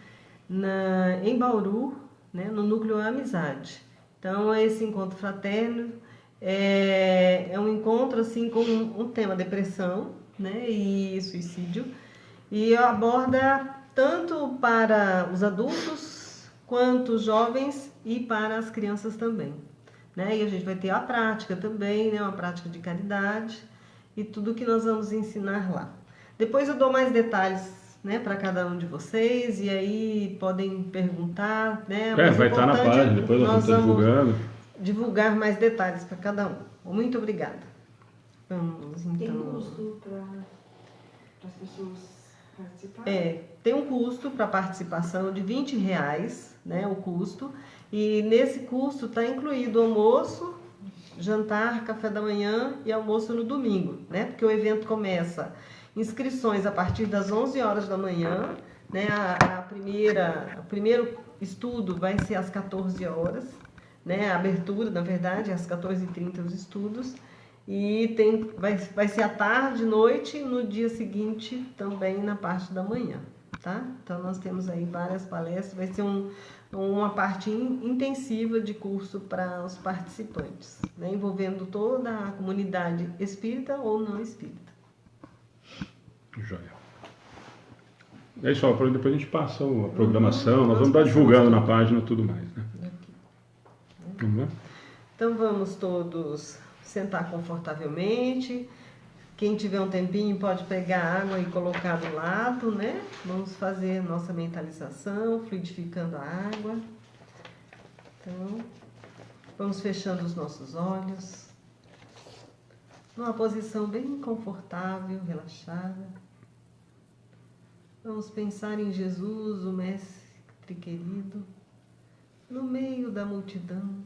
em Bauru, né, no Núcleo Amizade. Então, esse encontro fraterno é um encontro assim, com um tema depressão, né, e suicídio, e aborda tanto para os adultos quanto os jovens e para as crianças também. Né? E a gente vai ter a prática também, né, uma prática de caridade e tudo que nós vamos ensinar lá. Depois eu dou mais detalhes, né, para cada um de vocês, e aí podem perguntar, né? Mas Vai estar na página, depois nós vamos divulgando. Divulgar mais detalhes para cada um. Muito obrigada. Vamos então. Tem custo para as pessoas participarem? Tem um custo para participação de R$20, né, o custo, e nesse custo está incluído almoço, jantar, café da manhã e almoço no domingo, né, porque o evento começa inscrições a partir das 11 horas da manhã, né? O primeiro estudo vai ser às 14 horas, né? A abertura, na verdade, às 14h30 os estudos. E vai ser à tarde, noite, e no dia seguinte também na parte da manhã, tá? Então nós temos aí várias palestras, vai ser uma parte intensiva de curso para os participantes, né? Envolvendo toda a comunidade espírita ou não espírita. Joia. É isso, ó, depois a gente passa a programação, nós vamos estar divulgando na página e tudo mais, né? Vamos lá? Então vamos todos sentar confortavelmente. Quem tiver um tempinho pode pegar água e colocar do lado, né? Vamos fazer nossa mentalização, fluidificando a água. Então, vamos fechando os nossos olhos. Numa posição bem confortável, relaxada. Vamos pensar em Jesus, o Mestre querido, no meio da multidão,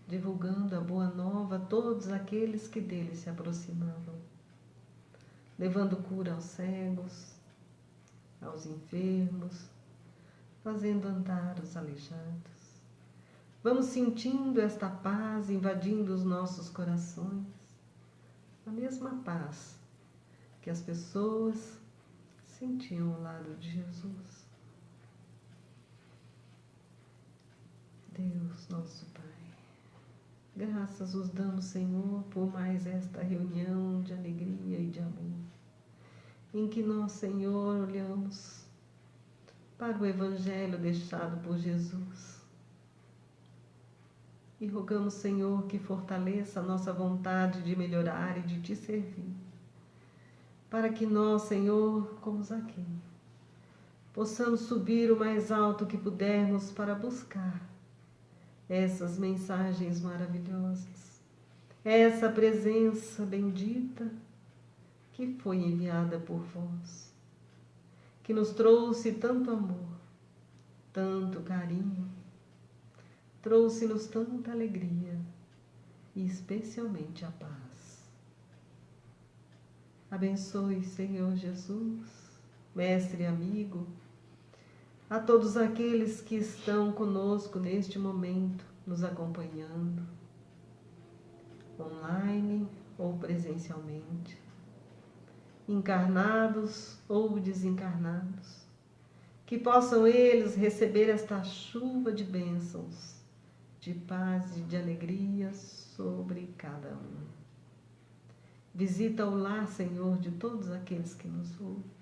divulgando a boa nova a todos aqueles que dele se aproximavam, levando cura aos cegos, aos enfermos, fazendo andar os aleijados. Vamos sentindo esta paz invadindo os nossos corações, a mesma paz que as pessoas sentiam ao lado de Jesus. Deus, nosso Pai, graças os damos, Senhor, por mais esta reunião de alegria e de amor, em que nós, Senhor, olhamos para o Evangelho deixado por Jesus e rogamos, Senhor, que fortaleça a nossa vontade de melhorar e de te servir, para que nós, Senhor, como Zaqueu, possamos subir o mais alto que pudermos para buscar essas mensagens maravilhosas, essa presença bendita que foi enviada por vós, que nos trouxe tanto amor, tanto carinho, trouxe-nos tanta alegria e especialmente a paz. Abençoe, Senhor Jesus, Mestre e amigo, a todos aqueles que estão conosco neste momento, nos acompanhando, online ou presencialmente, encarnados ou desencarnados, que possam eles receber esta chuva de bênçãos, de paz e de alegria sobre cada um. Visita o lar, Senhor, de todos aqueles que nos ouvem.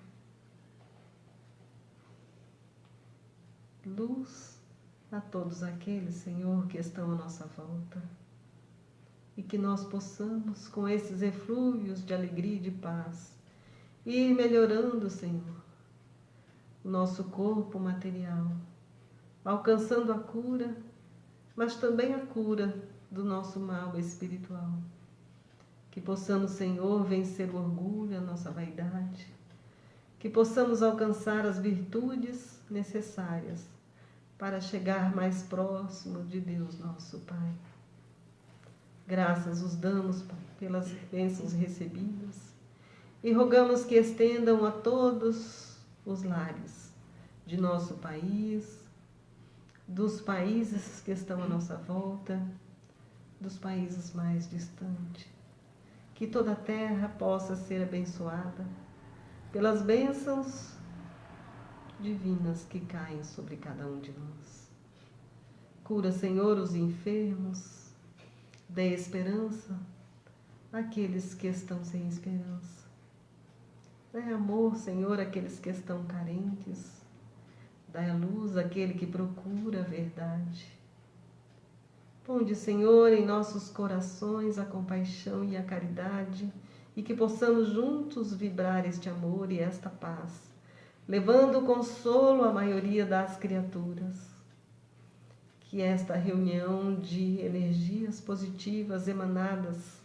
Luz a todos aqueles, Senhor, que estão à nossa volta. E que nós possamos, com esses eflúvios de alegria e de paz, ir melhorando, Senhor, o nosso corpo material, alcançando a cura, mas também a cura do nosso mal espiritual. Que possamos, Senhor, vencer o orgulho, a nossa vaidade. Que possamos alcançar as virtudes necessárias para chegar mais próximo de Deus, nosso Pai. Graças os damos, Pai, pelas bênçãos recebidas e rogamos que estendam a todos os lares de nosso país, dos países que estão à nossa volta, dos países mais distantes. Que toda a terra possa ser abençoada pelas bênçãos divinas que caem sobre cada um de nós. Cura, Senhor, os enfermos, dê esperança àqueles que estão sem esperança. Dê amor, Senhor, àqueles que estão carentes. Dê a luz àquele que procura a verdade. Ponde, Senhor, em nossos corações a compaixão e a caridade e que possamos juntos vibrar este amor e esta paz, levando consolo à maioria das criaturas. Que esta reunião de energias positivas emanadas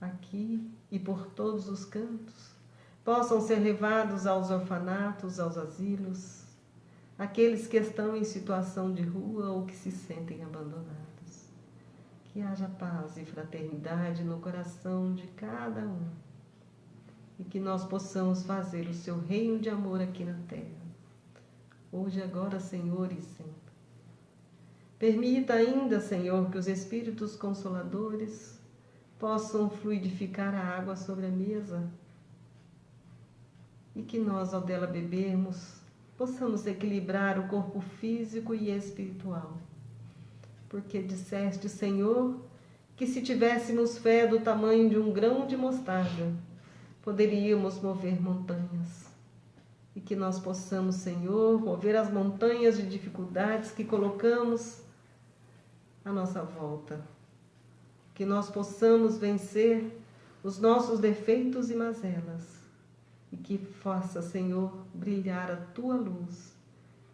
aqui e por todos os cantos possam ser levados aos orfanatos, aos asilos, aqueles que estão em situação de rua ou que se sentem abandonados. Que haja paz e fraternidade no coração de cada um, e que nós possamos fazer o seu reino de amor aqui na terra, hoje, agora, Senhor, e sempre. Permita ainda, Senhor, que os Espíritos Consoladores possam fluidificar a água sobre a mesa e que nós, ao dela bebermos, possamos equilibrar o corpo físico e espiritual. Porque disseste, Senhor, que se tivéssemos fé do tamanho de um grão de mostarda, poderíamos mover montanhas. E que nós possamos, Senhor, mover as montanhas de dificuldades que colocamos à nossa volta. Que nós possamos vencer os nossos defeitos e mazelas. E que faça, Senhor, brilhar a Tua luz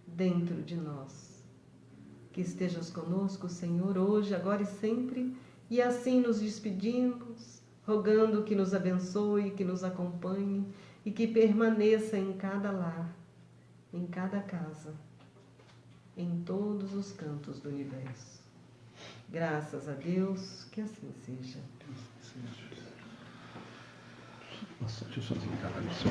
dentro de nós. Que estejas conosco, Senhor, hoje, agora e sempre, e assim nos despedimos, rogando que nos abençoe, que nos acompanhe e que permaneça em cada lar, em cada casa, em todos os cantos do universo. Graças a Deus, que assim seja. Nossa, deixa eu só desencarar isso.